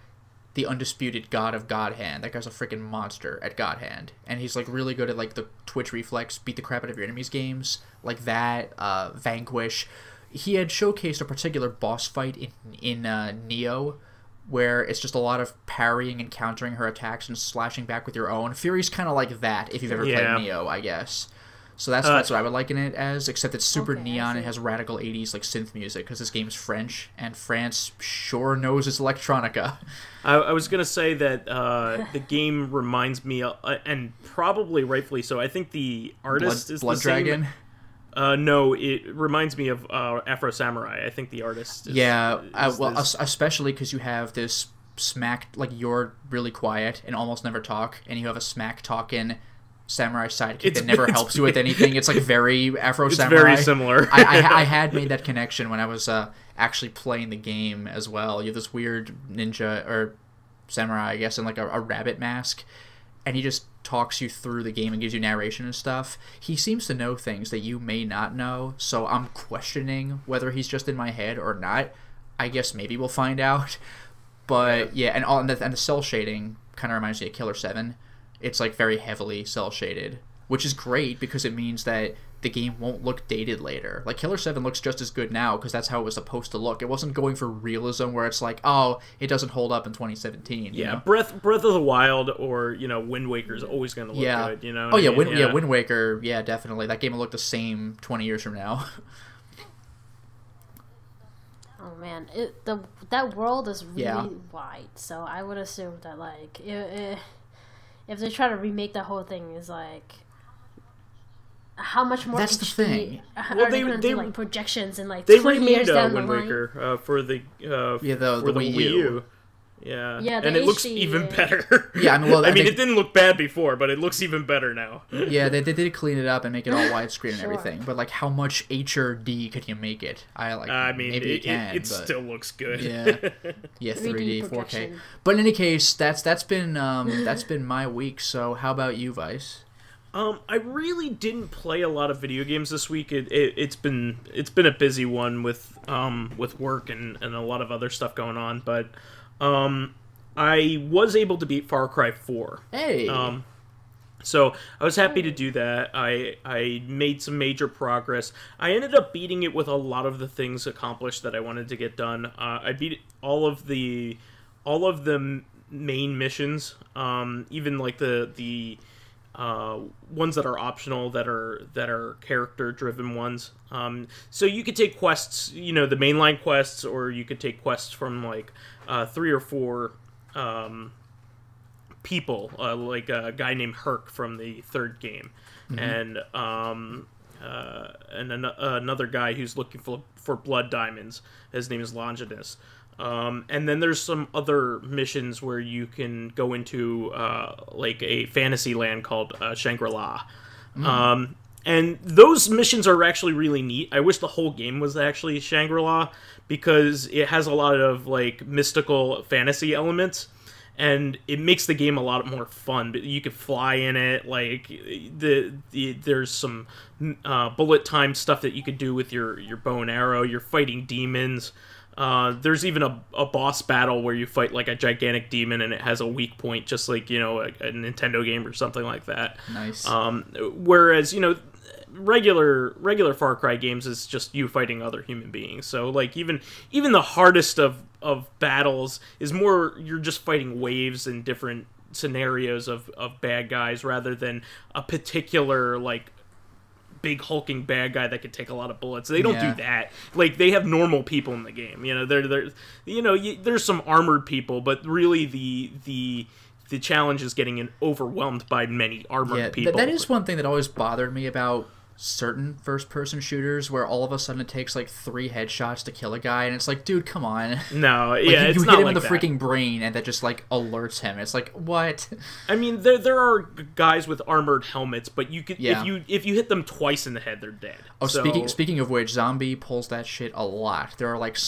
the undisputed god of God Hand. That guy's a freaking monster at God Hand, and he's like really good at like the twitch reflex, beat the crap out of your enemies games like that. Vanquish. He had showcased a particular boss fight in Neo, where it's just a lot of parrying and countering her attacks and slashing back with your own. Furi's kind of like that, if you've ever played Neo, I guess. So that's what I would liken it as, except it's super neon and has radical 80s like synth music, because this game's French, and France sure knows its electronica. I was going to say that the game reminds me, and probably rightfully so, I think the artist is Blood the same. Dragon? No, it reminds me of Afro Samurai. I think the artist is... Especially because you have this smack... Like, you're really quiet and almost never talk, and you have a smack-talking samurai sidekick that never helps you with anything. It's, like, very Afro Samurai. It's very similar. I had made that connection when I was actually playing the game as well. You have this weird ninja, or samurai, I guess, in, like, a rabbit mask, and he just talks you through the game and gives you narration and stuff. He seems to know things that you may not know, so I'm questioning whether he's just in my head or not. I guess maybe we'll find out. But yeah, and the cell shading kind of reminds me of Killer 7. It's like very heavily cell shaded, which is great because it means that the game won't look dated later. Like, Killer 7 looks just as good now because that's how it was supposed to look. It wasn't going for realism where it's like, oh, it doesn't hold up in 2017. You know? Breath of the Wild or, Wind Waker is always going to look good, Oh, yeah, Wind Waker, yeah, definitely. That game will look the same 20 years from now. Oh, man. That world is really wide, so I would assume that, like, if they try to remake the whole thing, is like... How much more? That's the thing. Are they going to do like projections and like 20 years down the line? Wind Waker for the the Wii U. Yeah, and it looks even better. Yeah, I mean, it didn't look bad before, but it looks even better now. Yeah, they did clean it up and make it all widescreen and everything. But like, how much HRD could you make it? Maybe you can. It still looks good. Yeah, 3D, 4K. But in any case, that's been my week. So how about you, Vice? I really didn't play a lot of video games this week. It's been a busy one with work and a lot of other stuff going on. But I was able to beat FarCry 4. Hey. So I was happy to do that. I made some major progress. I ended up beating it with a lot of the things accomplished that I wanted to get done. I beat all of the main missions, even like the ones that are optional, that are character driven ones. So you could take quests, the mainline quests, or you could take quests from like 3 or 4 people, like a guy named Herc from the 3rd game, and another guy who's looking for blood diamonds. His name is Longinus. And then there's some other missions where you can go into like a fantasy land called Shangri-La. And those missions are actually really neat. I wish the whole game was actually Shangri-La, because it has a lot of like mystical fantasy elements, and it makes the game a lot more fun. But you can fly in it, like there's some bullet time stuff that you could do with your bow and arrow. You're fighting demons. There's even a boss battle where you fight like a gigantic demon, and it has a weak point, just like, a Nintendo game or something like that. Nice. Whereas, regular Far Cry games is just you fighting other human beings. So like even the hardest of battles is more, you're just fighting waves and different scenarios of bad guys, rather than a particular like big hulking bad guy that can take a lot of bullets. They don't do that. Like, they have normal people in the game. There's some armored people, but really the challenge is getting overwhelmed by many armored people. That is one thing that always bothered me about certain first-person shooters, where all of a sudden it takes like 3 headshots to kill a guy, and it's like, dude, come on. No, like, it's you not hit him like in the that. freaking brain, and that just like alerts him. It's like, what? I mean, there are guys with armored helmets, but you could if you hit them twice in the head, they're dead. Oh, speaking of which, Zombi pulls that shit a lot. There are like,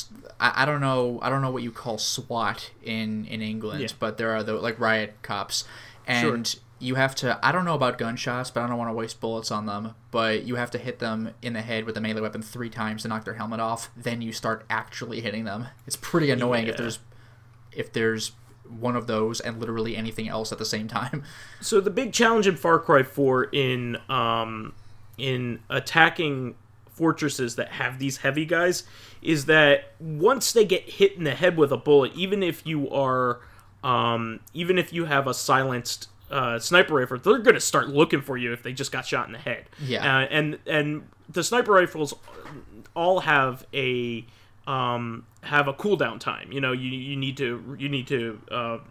I don't know what you call SWAT in England, but there are the like riot cops, and you have to, I don't know about gunshots, but I don't want to waste bullets on them, but you have to hit them in the head with a melee weapon 3 times to knock their helmet off, then you start actually hitting them. It's pretty annoying if there's one of those and literally anything else at the same time. So the big challenge in Far Cry 4 in attacking fortresses that have these heavy guys is that once they get hit in the head with a bullet, even if you have a silenced sniper rifle, they're going to start looking for you if they just got shot in the head. Yeah. And the sniper rifles all have a cooldown time. You need to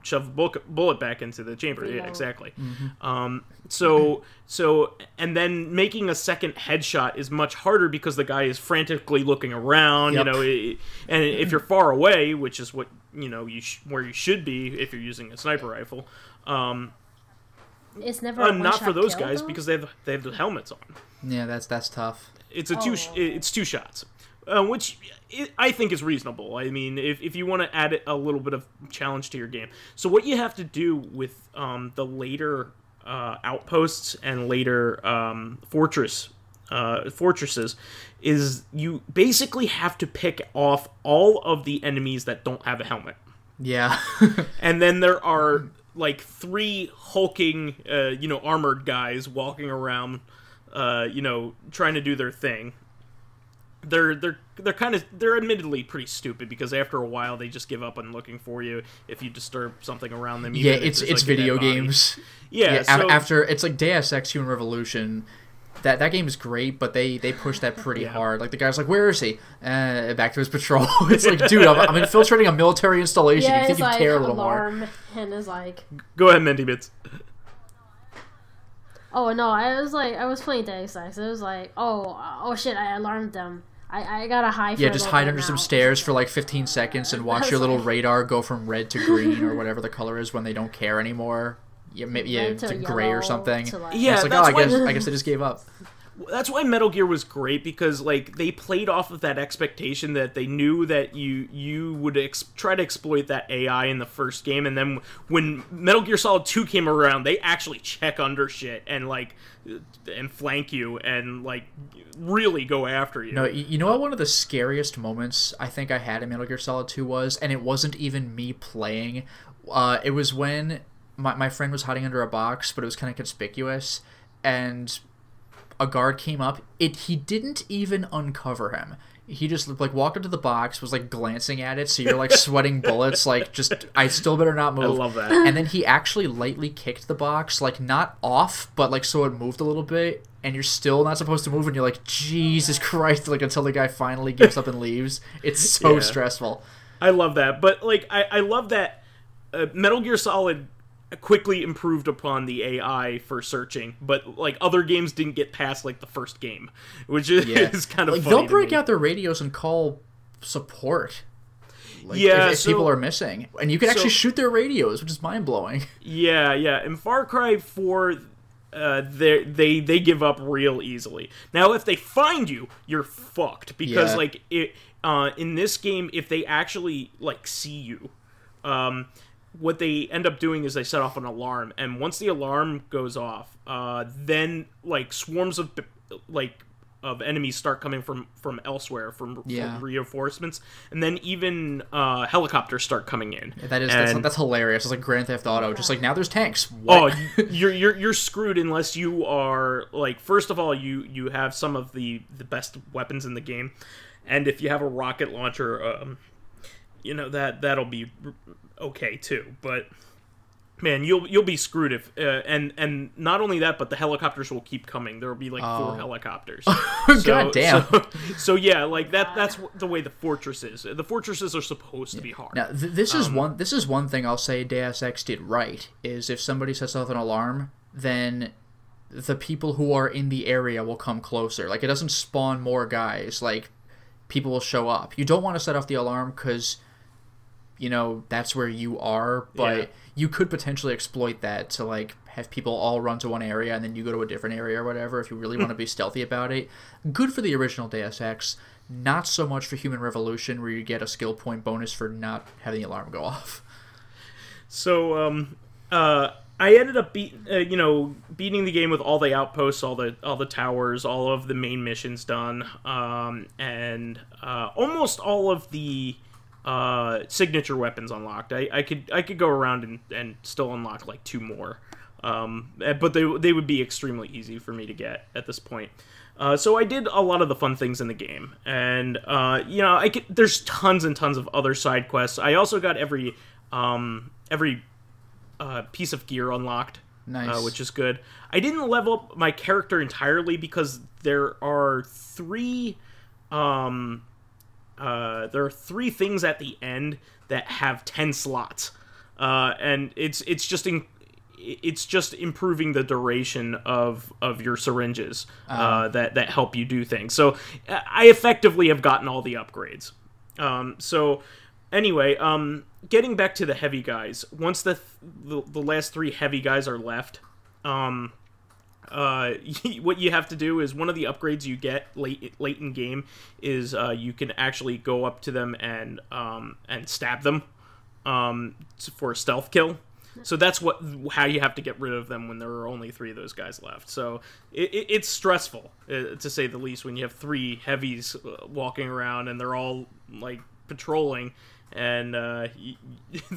shove a bullet back into the chamber. Yeah, exactly. Mm-hmm. So and then making a second headshot is much harder because the guy is frantically looking around. Yep. And if you're far away, which is what where you should be if you're using a sniper rifle. It's never a not for those kill, guys, though? because they have the helmets on. Yeah, that's tough. It's it's 2 shots, which I think is reasonable. I mean, if you want to add a little bit of challenge to your game. So what you have to do with the later outposts and later fortresses is you basically have to pick off all of the enemies that don't have a helmet. Yeah. And then there are like 3 hulking, armored guys walking around, trying to do their thing. They're admittedly pretty stupid, because after a while they just give up on looking for you if you disturb something around them. Yeah, it's video games. Yeah, so, after it's like Deus Ex Human Revolution. That game is great, but they push that pretty hard. Like, the guy's like, where is he? Back to his patrol. It's like, dude, I'm infiltrating a military installation. Yeah, You think it's you'd care a like little more. and is like... Go ahead, MintyMitz. Oh, no, I was playing Deus Ex. It was like, oh shit, I alarmed them. I gotta hide. Yeah, just hide under some stairs for like 15 seconds and watch your little radar go from red to green or whatever the color is when they don't care anymore. Maybe to gray or something. Yeah, it's like, I guess they just gave up. That's why Metal Gear was great, because like they played off of that expectation that they knew that you would try to exploit that AI in the first game, and then when Metal Gear Solid 2 came around, they actually check under shit and flank you and like really go after you. No, you know what one of the scariest moments I think I had in Metal Gear Solid 2 was, and it wasn't even me playing. It was when my friend was hiding under a box, but it was kind of conspicuous, and a guard came up. He didn't even uncover him. He just like walked up to the box, was like glancing at it, so you're like sweating bullets, like just I still better not move. I love that. And then he actually lightly kicked the box, like not off, but like so it moved a little bit, and you're still not supposed to move, and you're like, Jesus Christ, like until the guy finally gives up and leaves. It's so stressful. I love that, but like I love that Metal Gear Solid quickly improved upon the AI for searching, but like other games didn't get past like the first game, which is kind of like, funny. They'll break out their radios and call support. Like, if people are missing, and you can actually shoot their radios, which is mind blowing. Yeah. In Far Cry 4, they give up real easily. Now, if they find you, you're fucked because like in this game, if they actually like see you, what they end up doing is they set off an alarm, and once the alarm goes off, then like swarms of enemies start coming from elsewhere, from reinforcements, and then even helicopters start coming in. That's hilarious. It's like Grand Theft Auto, just like now there's tanks. What? Oh, you're screwed unless you are like, first of all, you have some of the best weapons in the game, and if you have a rocket launcher, that'll be okay too, but man, you'll be screwed if and not only that, but the helicopters will keep coming. There will be like 4 helicopters. God damn. So yeah, like that's the way the fortress is. The fortresses are supposed to be hard. Now this is one thing I'll say Deus Ex did right, is if somebody sets off an alarm, then the people who are in the area will come closer. Like it doesn't spawn more guys. Like people will show up. You don't want to set off the alarm because that's where you are, but you could potentially exploit that to like have people all run to one area and then you go to a different area or whatever if you really want to be stealthy about it. Good for the original Deus Ex, not so much for Human Revolution, where you get a skill point bonus for not having the alarm go off. So I ended up beating the game with all the outposts, all the towers, all of the main missions done, and almost all of the signature weapons unlocked. I could go around and still unlock like 2 more, but they would be extremely easy for me to get at this point. So I did a lot of the fun things in the game, and there's tons and tons of other side quests. I also got every piece of gear unlocked, nice, which is good. I didn't level up my character entirely because there are 3 things at the end that have 10 slots, and it's just improving the duration of your syringes that help you do things. So I effectively have gotten all the upgrades. So anyway, getting back to the heavy guys, once the last 3 heavy guys are left, what you have to do is, one of the upgrades you get late in game is you can actually go up to them and stab them for a stealth kill. So that's how you have to get rid of them when there are only 3 of those guys left. So it's stressful, to say the least, when you have 3 heavies walking around and they're all like patrolling, and the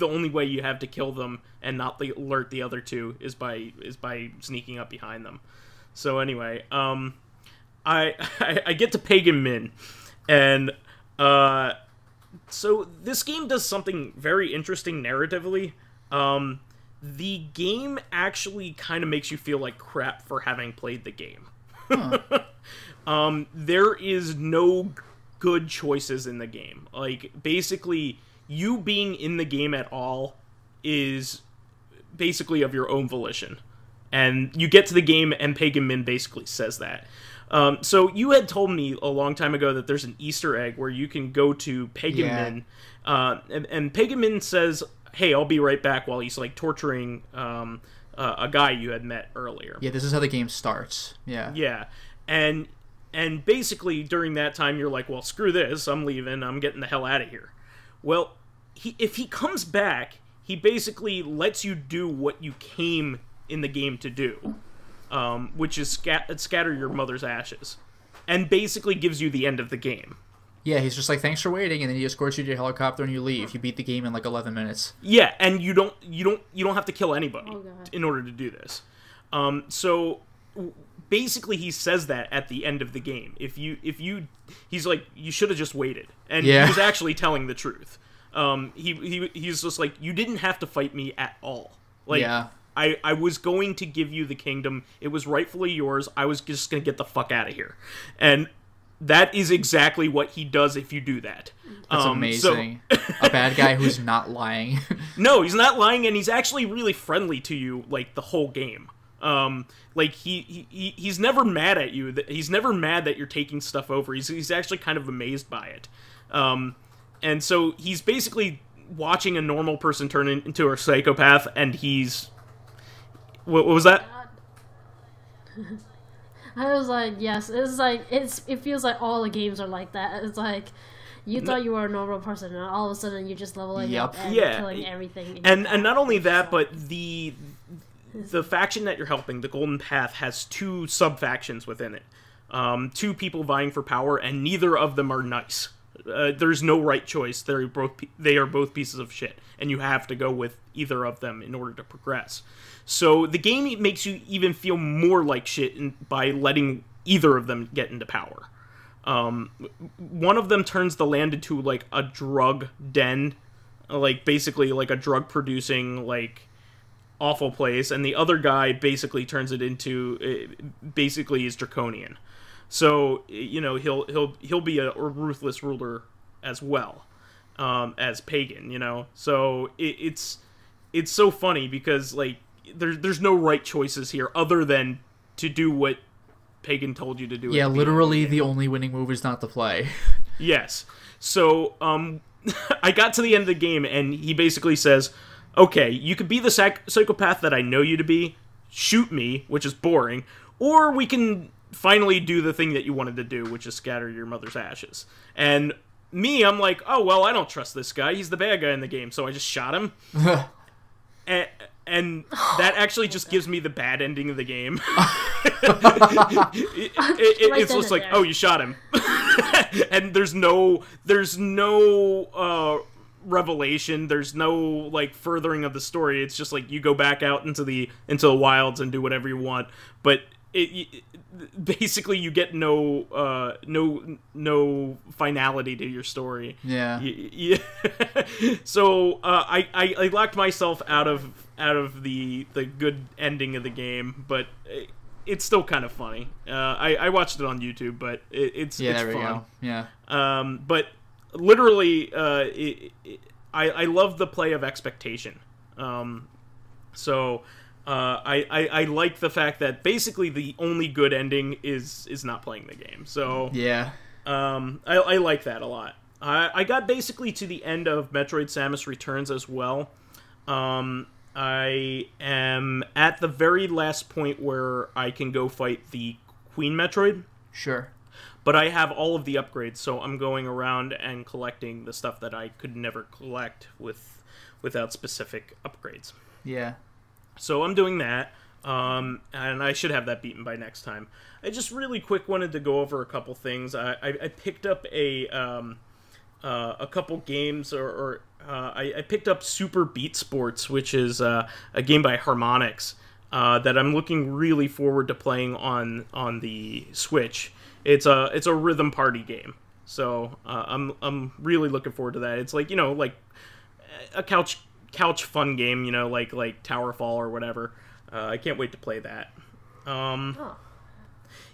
only way you have to kill them and not alert the other 2 is by sneaking up behind them. So anyway, I get to Pagan Min, and so this game does something very interesting narratively. The game actually kind of makes you feel like crap for having played the game. There is no good choices in the game. Like, basically, you being in the game at all is basically of your own volition. And you get to the game, and Pagan Min basically says that. So you had told me a long time ago that there's an Easter egg where you can go to Pagan Min, and Pagan Min says, hey, I'll be right back, while he's like torturing a guy you had met earlier. Yeah, this is how the game starts. Yeah. And basically during that time you're like, well, screw this, I'm leaving, I'm getting the hell out of here. Well, if he comes back, he basically lets you do what you came in the game to do, which is scatter your mother's ashes, and basically gives you the end of the game. Yeah, he's just like, thanks for waiting, and then he escorts you to your helicopter and you leave. You beat the game in like 11 minutes. Yeah, and you don't have to kill anybody Oh, God. in order to do this. So basically, he says that at the end of the game. He's like, you should have just waited, and Yeah. he was actually telling the truth. He's just like, you didn't have to fight me at all. Like, Yeah. I was going to give you the kingdom. It was rightfully yours. I was just going to get the fuck out of here. And that is exactly what he does if you do that. That's amazing. A bad guy who's not lying. No, he's not lying, and he's actually really friendly to you, like, the whole game. Like, he's never mad at you. He's never mad that you're taking stuff over. He's actually kind of amazed by it. And so he's basically watching a normal person turn into a psychopath, and he's... What was that? I was like, yes, it's like, it feels like all the games are like that. It's like, you thought you were a normal person, and all of a sudden you're just leveling up and killing everything. And not only that, but the faction that you're helping, the Golden Path, has two sub-factions within it. Two people vying for power, and neither of them are nice. There's no right choice. They are both pieces of shit, and you have to go with either of them in order to progress. So the game makes you even feel more like shit by letting either of them get into power. One of them turns the land into like a drug den, like basically like a drug producing like awful place, and the other guy basically turns it into basically is draconian. So you know he'll be a ruthless ruler as well as pagan. You know, so it's so funny because like there's no right choices here other than to do what pagan told you to do. Yeah, literally the only winning move is not to play. Yes. So I got to the end of the game and he basically says, okay, you could be the psychopath that I know you to be, shoot me, which is boring, or we can finally do the thing that you wanted to do, which is scatter your mother's ashes. And me, I'm like, oh, well, I don't trust this guy. He's the bad guy in the game, so I just shot him. And that actually just gives me the bad ending of the game. It's just like, oh, you shot him. And there's no revelation. There's no like furthering of the story. It's just like you go back out into the wilds and do whatever you want. But basically you get no finality to your story. Yeah. So I locked myself out of the good ending of the game, but it's still kind of funny. I watched it on YouTube, but it's there we fun. go. Yeah. But literally, I love the play of expectation. So I like the fact that basically the only good ending is not playing the game. So yeah, I like that a lot. I got basically to the end of Metroid Samus Returns as well. I am at the very last point where I can go fight the Queen Metroid. Sure. But I have all of the upgrades, so I'm going around and collecting the stuff that I could never collect without specific upgrades. Yeah. So I'm doing that, and I should have that beaten by next time. I just really quick wanted to go over a couple things. I picked up a couple games, I picked up Super Beat Sports, which is a game by Harmonix that I'm looking really forward to playing on the Switch. It's a rhythm party game, so I'm really looking forward to that. It's like, you know, like a couch fun game, you know, like Towerfall or whatever. I can't wait to play that.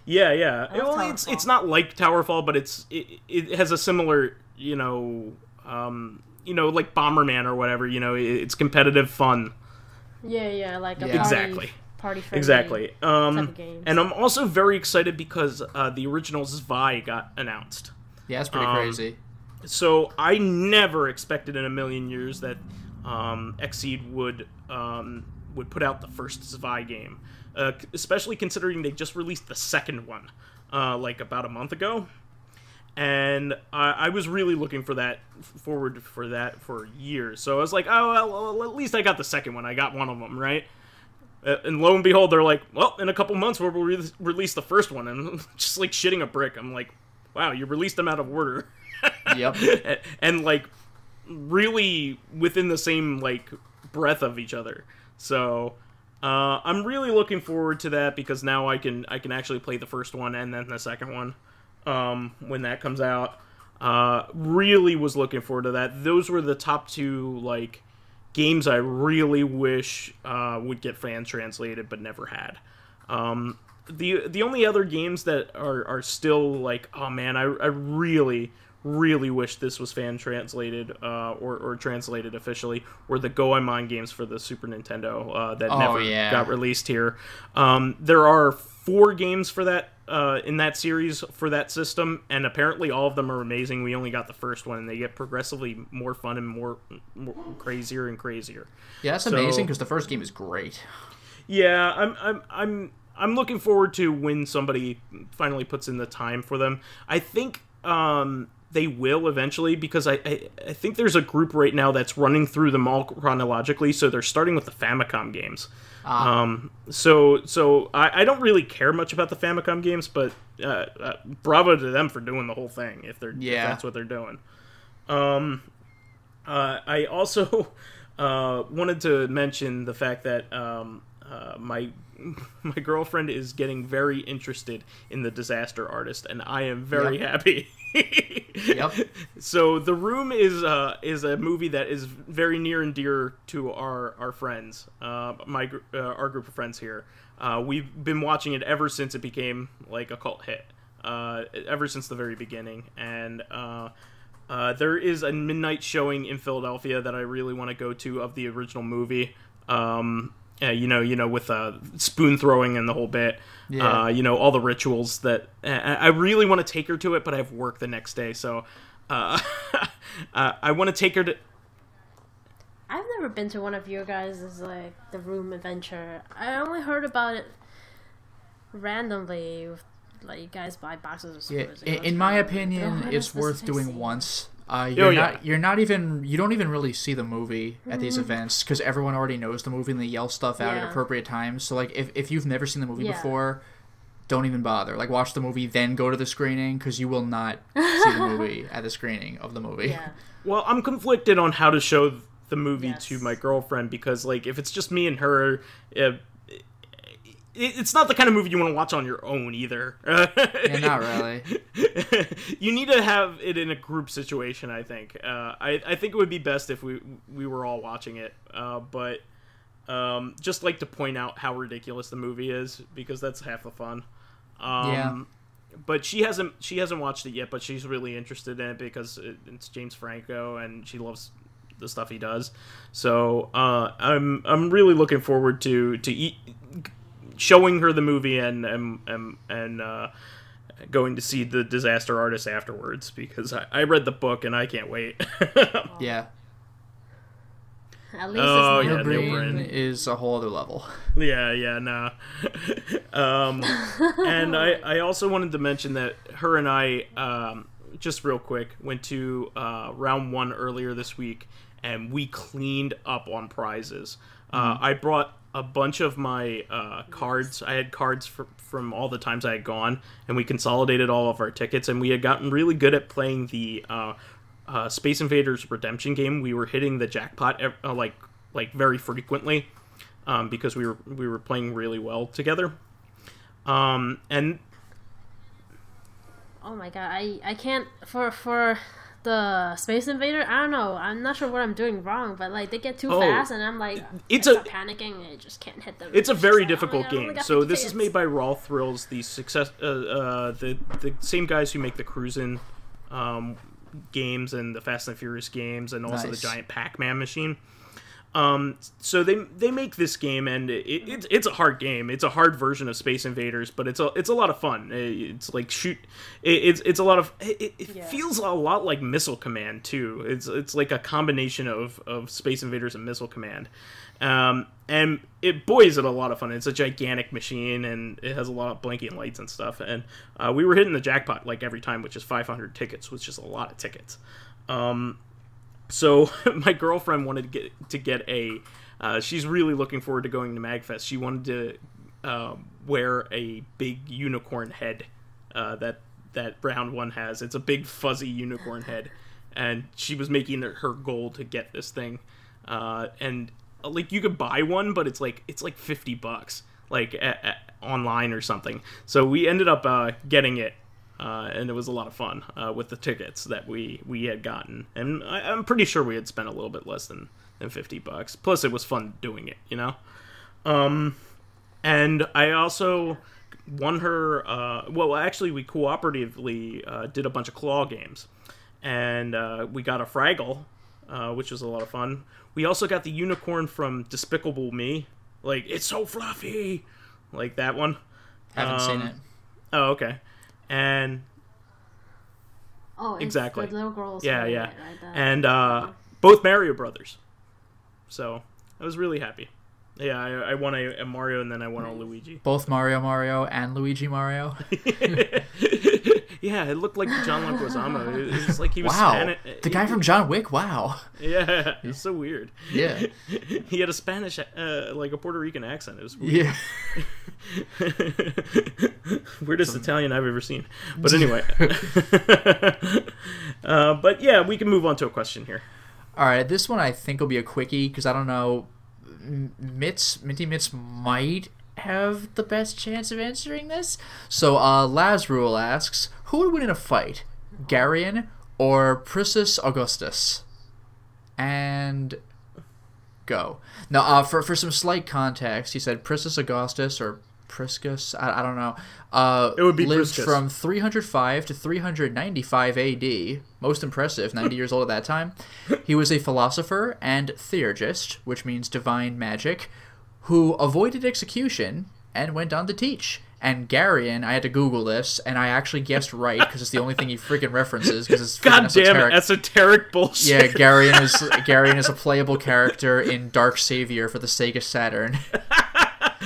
Yeah. Well, it's not like Towerfall, but it has a similar, you know, like Bomberman or whatever. You know, it's competitive fun. Yeah, like a exactly. Party friendly exactly. type of games. And I'm also very excited because the original Zwei got announced. Yeah, it's pretty crazy. So I never expected in a million years that Xseed would put out the first Zwei game, especially considering they just released the second one like about a month ago. And I was really looking forward for that for years. So I was like, oh, well, at least I got the second one. I got one of them, right? And lo and behold, they're like, well, in a couple months we'll release the first one. And I'm just like shitting a brick. I'm like, wow, you released them out of order. Yep. and like really within the same like breath of each other. So I'm really looking forward to that because now I can actually play the first one and then the second one when that comes out. Really was looking forward to that. Those were the top two like games I really wish would get fan translated but never had. The only other games that are still like, oh man, I really wish this was fan translated or translated officially were the Goemon games for the Super Nintendo that never got released here. There are 4 games for that in that series for that system, and apparently all of them are amazing. We only got the first one, and they get progressively more fun and more crazier and crazier. Yeah, that's amazing because the first game is great. Yeah, I'm looking forward to when somebody finally puts in the time for them. I think they will eventually because I think there's a group right now that's running through them all chronologically, so they're starting with the Famicom games. So I don't really care much about the Famicom games, but bravo to them for doing the whole thing if that's what they're doing. I also wanted to mention the fact that my girlfriend is getting very interested in the Disaster Artist, and I am very happy. Yep. So The Room is a movie that is very near and dear to our friends, our group of friends here. We've been watching it ever since it became like a cult hit, ever since the very beginning, and there is a midnight showing in Philadelphia that I really want to go to of the original movie. You know, with spoon throwing and the whole bit. Yeah. All the rituals that I really want to take her to it, but I have work the next day, so I want to take her to. I've never been to one of your guys' like The Room adventure. I only heard about it randomly. Like you guys buy boxes of spoons. Yeah, in my opinion, it's worth doing once. You don't even really see the movie at these events because everyone already knows the movie and they yell stuff out at appropriate times. So like if you've never seen the movie before, don't even bother. Like watch the movie, then go to the screening because you will not see the movie at the screening of the movie. Yeah. Well, I'm conflicted on how to show the movie to my girlfriend because like if it's just me and her, it's not the kind of movie you want to watch on your own either. Yeah, not really. You need to have it in a group situation, I think. I think it would be best if we were all watching it. But just like to point out how ridiculous the movie is because that's half the fun. But she hasn't watched it yet, but she's really interested in it because it's James Franco and she loves the stuff he does. So I'm really looking forward to showing her the movie and going to see the Disaster Artist afterwards because I read the book and I can't wait. Yeah. At least it's Neil Breen is a whole other level. Yeah, nah. And I also wanted to mention that her and I, just real quick, went to round 1 earlier this week and we cleaned up on prizes. I brought a bunch of my cards. I had cards from all the times I had gone, and we consolidated all of our tickets, and we had gotten really good at playing the Space Invaders Redemption game. We were hitting the jackpot like very frequently because we were playing really well together. And oh my god, I can't for the Space Invader, I don't know. I'm not sure what I'm doing wrong, but like they get too fast, and I'm like, I start panicking, and I just can't hit them. It's a very difficult game. So this is made by Raw Thrills, the same guys who make the Cruisin' games and the Fast and Furious games, and also the giant Pac-Man machine. So they make this game, and it's a hard game. It's a hard version of Space Invaders, but it's a lot of fun. It's like it's a lot of it feels a lot like Missile Command too. It's like a combination of Space Invaders and Missile Command, and is it a lot of fun. It's a gigantic machine, and it has a lot of blinking lights and stuff. And we were hitting the jackpot like every time, which is 500 tickets, which is a lot of tickets. So my girlfriend wanted to get a. She's really looking forward to going to MagFest. She wanted to wear a big unicorn head that that round one has. It's a big fuzzy unicorn head, and she was making it her goal to get this thing. And like you could buy one, but it's like $50, like online or something. So we ended up getting it, and it was a lot of fun with the tickets that we had gotten. And I'm pretty sure we had spent a little bit less than $50. Plus, it was fun doing it, you know. And I also won her. Well, actually, we cooperatively did a bunch of claw games, and we got a Fraggle, which was a lot of fun. We also got the unicorn from Despicable Me. Like, it's so fluffy! Like that one. Haven't seen it. Oh, okay. And... Oh, exactly. The little girls. Yeah. Right, and both Mario Brothers. So, I was really happy. Yeah, I won a Mario, and then I won a Luigi. Both Mario and Luigi Mario? Yeah, it looked like John Leguizamo. It was like he was Spanish. The guy from John Wick? Wow. Yeah, it's so weird. Yeah. He had a Spanish, like a Puerto Rican accent. It was weird. Yeah. Weirdest Italian I've ever seen. But anyway. But yeah, we can move on to a question here. All right, this one I think will be a quickie, because I don't know... MintyMitz might have the best chance of answering this. So, Lazrule asks, who would win in a fight, Garian or Priscus Augustus? And go. Now, for some slight context, he said Priscus Augustus or Priscus, I don't know. It would be lived Priscus. from 305 to 395 AD. Most impressive, 90 years old at that time. He was a philosopher and theurgist, which means divine magic, who avoided execution and went on to teach. And Garian, I had to Google this, and I actually guessed right, because it's the only thing he freaking references, because it's freaking goddamn esoteric bullshit. Yeah, Garian is a playable character in Dark Savior for the Sega Saturn.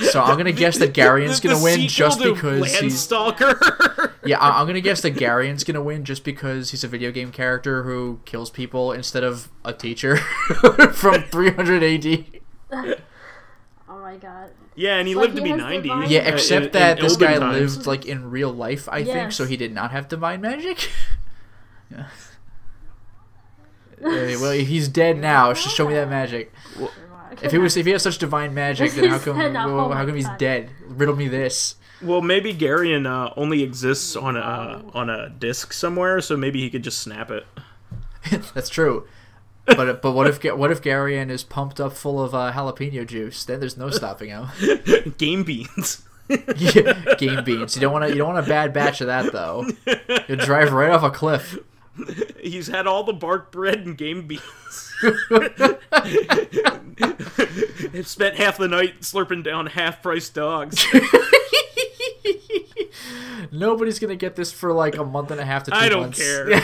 So I'm gonna guess that Garian's gonna win just because he's Landstalker. Yeah, I'm gonna guess that Garian's gonna win just because he's a video game character who kills people instead of a teacher from 300 AD. Oh my god. Yeah, and he lived to be 90. Yeah, except that in this guy times. lived like in real life, I think, so he did not have divine magic. Yeah. Well, he's dead now. Just show me that magic. Well, if he has such divine magic, then how come he's dead? Riddle me this. Well, maybe Garian only exists on a disc somewhere, so maybe he could just snap it. That's true. But what if Garian is pumped up full of jalapeno juice? Then there's no stopping him. Game beans. Yeah, game beans. You don't want a bad batch of that though. You'll drive right off a cliff. He's had all the bark bread and game beans. He spent half the night slurping down half-price dogs. Nobody's gonna get this for like a month and a half to 2 months. I don't care.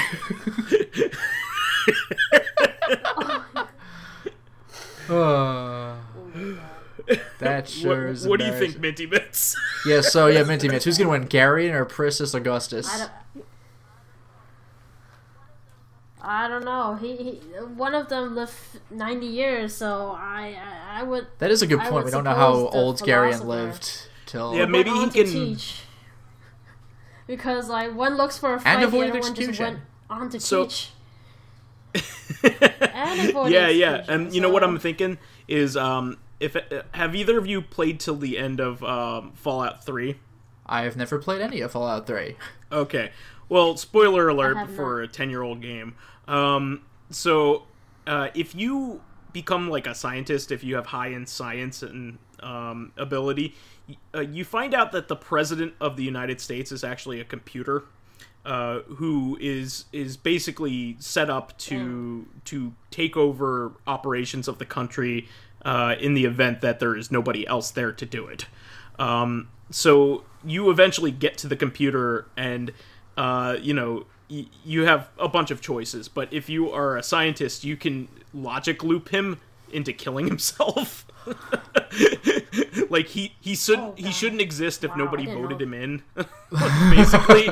That sure is. What do you think, MintyMitz? Yeah, MintyMitz. Who's gonna win, Garian or Priscus Augustus? I don't know. He one of them lived 90 years, so I would. That is a good point. We don't know how old Garian lived till. Yeah, maybe he can teach. Because like one looks for a fight, and the avoided other one just execution. went on to teach. And you know what I'm thinking is have either of you played till the end of Fallout 3? I have never played any of Fallout 3. Okay. Well, spoiler alert for a 10-year-old game. So if you become like a scientist, if you have high in science and ability, you find out that the president of the United States is actually a computer. Who is basically set up to take over operations of the country in the event that there is nobody else there to do it. So you eventually get to the computer and, you have a bunch of choices. But if you are a scientist, you can logic loop him into killing himself. Like he shouldn't exist if nobody voted him in, basically.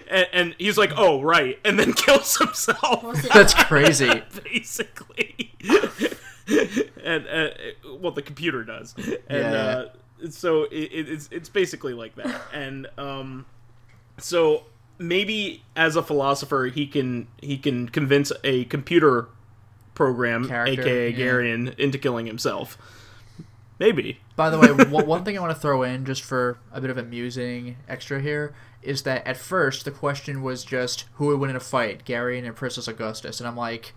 And he's like, oh right, and then kills himself. That's crazy. Basically. And well, the computer does, and so it's basically like that. And so maybe as a philosopher, he can convince a computer program, aka Garian, into killing himself. Maybe. By the way, one thing I want to throw in, just for a bit of amusing extra here, is that at first the question was just who would win in a fight, Garian and Priscus Augustus, and I'm like,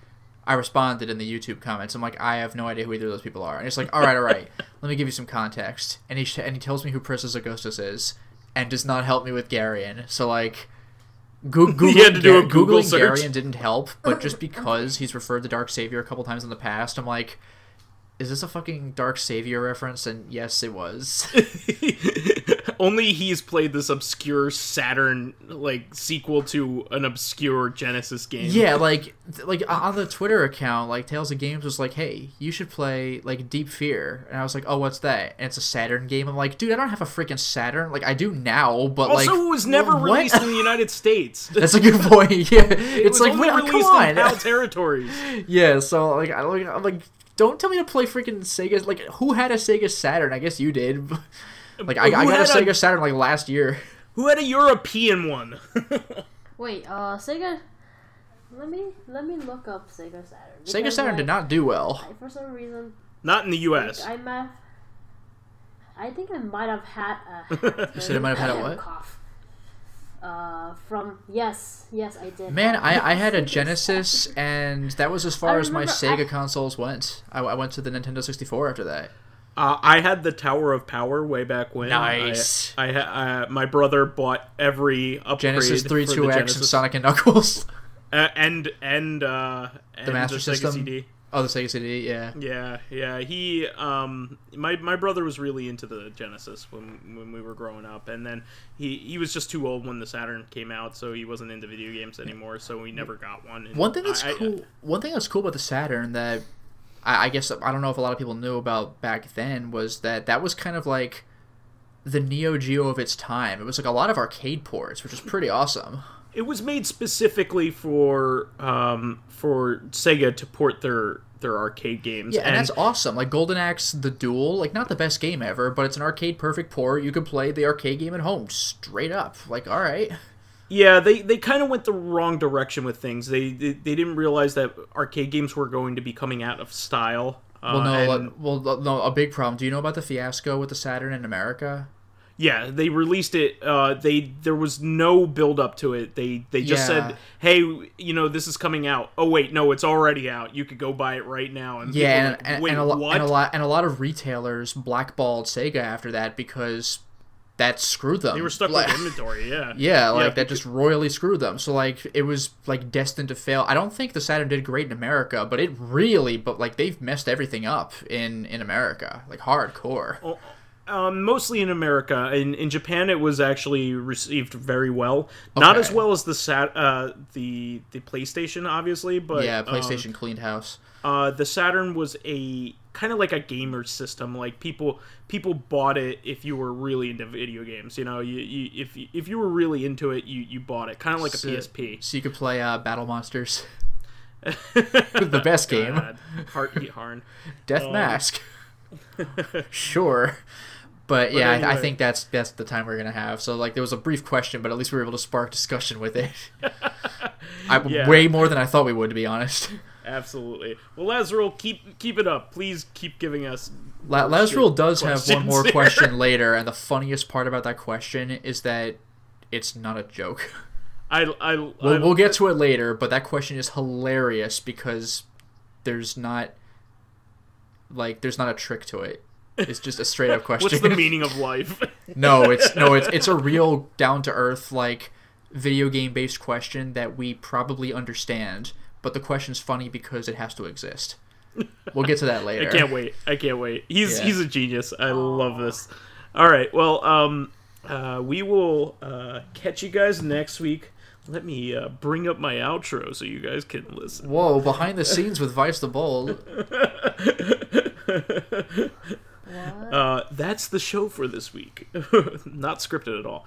I responded in the YouTube comments. I'm like, I have no idea who either of those people are, and it's like, all right, let me give you some context, and he tells me who Priscus Augustus is, and does not help me with Garian. So like, Googling search. Garian didn't help, but just because he's referred to Dark Savior a couple times in the past, I'm like, is this a fucking Dark Savior reference? And yes, it was. Only he's played this obscure Saturn like sequel to an obscure Genesis game. Yeah, like on the Twitter account, like Tales of Games was like, "Hey, you should play like Deep Fear," and I was like, "Oh, what's that?" And it's a Saturn game. I'm like, dude, I don't have a freaking Saturn. Like, I do now, but also, like, it was never released in the United States. That's a good point. Yeah, it's like, only come released on, in PAL territories. Yeah, so like, I'm like, don't tell me to play freaking Sega. Like, who had a Sega Saturn? I guess you did. Like, I got a Sega Saturn like last year. Who had a European one? Wait, Sega. Let me look up Sega Saturn. Sega Saturn did not do well. For some reason. Not in the U.S. I think I might have had a. You said I might have had a what? Cough. Yes, I did. Man, I had a Genesis, and that was as far as my Sega consoles went. I went to the Nintendo 64 after that. I had the Tower of Power way back when. Nice. My brother bought every upgrade Genesis 3, for 2X, and Sonic and Knuckles. and the Master System. Sega CD. Oh, the Sega CD, yeah. Yeah. He, my brother was really into the Genesis when we were growing up, and then he was just too old when the Saturn came out, so he wasn't into video games anymore. So we never got one. And one thing that's cool about the Saturn that I guess I don't know if a lot of people knew about back then was that was kind of like the Neo Geo of its time. It was like a lot of arcade ports, which was pretty awesome. It was made specifically for Sega to port their arcade games. Yeah, and that's awesome. Like Golden Axe The Duel, like not the best game ever, but it's an arcade perfect port. You could play the arcade game at home straight up. Like, all right. Yeah, they kind of went the wrong direction with things. They didn't realize that arcade games were going to be coming out of style. No, a big problem. Do you know about the fiasco with the Saturn in America? Yeah, they released it. There was no build up to it. They just said, "Hey, this is coming out." Oh wait, no, it's already out. You could go buy it right now. And a lot of retailers blackballed Sega after that because that screwed them. They were stuck with inventory. Yeah. Yeah, that just royally screwed them. So like it was like destined to fail. I don't think the Saturn did great in America, but they've messed everything up in America, like hardcore. Oh. Mostly in America. In Japan, it was actually received very well. Okay. Not as well as the PlayStation, obviously, but yeah, PlayStation cleaned house. The Saturn was a kind of like a gamer system. Like people bought it if you were really into video games. If you were really into it, you bought it. Kind of like a PSP. So you could play Battle Monsters. The best game. Heart Eat Harn. Death Mask. Sure. But yeah, anyway. I think that's the time we're going to have. So, like, there was a brief question, but at least we were able to spark discussion with it. Way more than I thought we would, to be honest. Absolutely. Well, Lazarul, keep it up. Please keep giving us... Lazarul does have one more question later, and the funniest part about that question is that it's not a joke. We'll get to it later, but that question is hilarious because there's not a trick to it. It's just a straight up question. What's the meaning of life? It's a real down to earth like video game based question that we probably understand, but the question's funny because it has to exist. We'll get to that later. I can't wait. He's a genius. I love this. All right. Well, we will catch you guys next week. Let me bring up my outro so you guys can listen. Whoa, behind the scenes with VyseTheBold. That's the show for this week. Not scripted at all.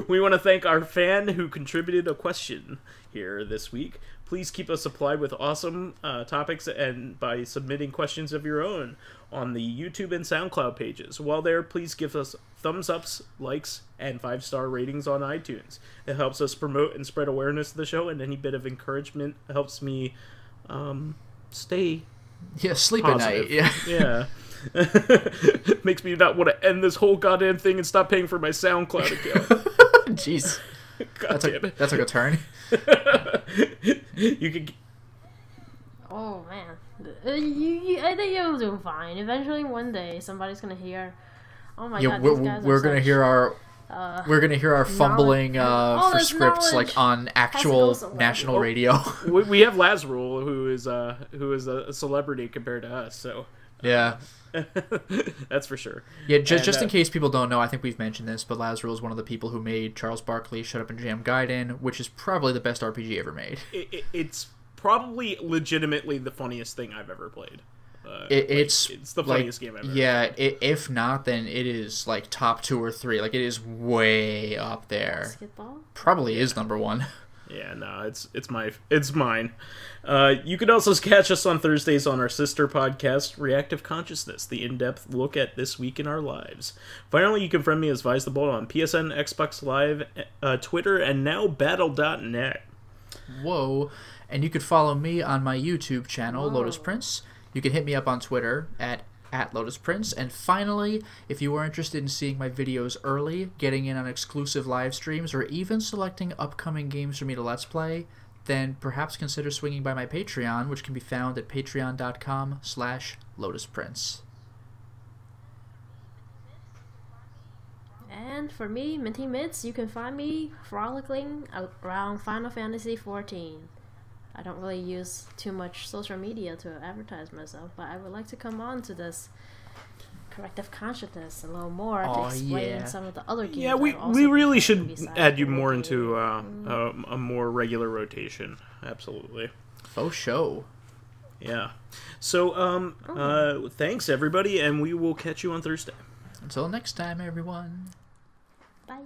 We want to thank our fan who contributed a question here this week. Please keep us supplied with awesome topics and by submitting questions of your own. on the YouTube and Soundcloud pages. While there, please give us thumbs ups, likes, and 5-star ratings on iTunes. It helps us promote and spread awareness of the show, and any bit of encouragement helps me stay sleep positive. at night. Yeah. Makes me not want to end this whole goddamn thing and stop paying for my SoundCloud account. Jeez. God damn it. That took a turn. You could... Oh, man. I think you'll do fine. Eventually, one day, somebody's gonna hear... Oh my god, these guys we're gonna hear our... we're gonna hear our fumbling for scripts like on actual national radio. We have Lazarul, who is a celebrity compared to us, so... Yeah. That's for sure. Yeah, just in case people don't know, I think we've mentioned this, but Lazarul is one of the people who made Charles Barkley's Shut Up and Jam Gaiden, which is probably the best RPG ever made. It's probably legitimately the funniest thing I've ever played. It's the funniest game ever. Yeah, if not, then it is like top 2 or 3. Like, it is way up there. Basketball? Probably is number 1. Yeah, no, it's mine. You can also catch us on Thursdays on our sister podcast, Reactive Consciousness, the in-depth look at this week in our lives. Finally, you can friend me as VyseTheBold on PSN, Xbox Live, Twitter, and now Battle.net. Whoa. And you could follow me on my YouTube channel, Lotus Prince. You can hit me up on Twitter at Lotus Prince. And finally, if you are interested in seeing my videos early, getting in on exclusive live streams, or even selecting upcoming games for me to Let's Play, then perhaps consider swinging by my Patreon, which can be found at patreon.com/LotusPrince. And for me, MintyMitz, you can find me frolicking around Final Fantasy XIV. I don't really use too much social media to advertise myself, but I would like to come on to this Corrective Consciousness a little more to explain some of the other games. Yeah, we really should add you more into a more regular rotation. Absolutely. Faux show. Yeah. So, thanks everybody, and we will catch you on Thursday. Until next time, everyone. Bye.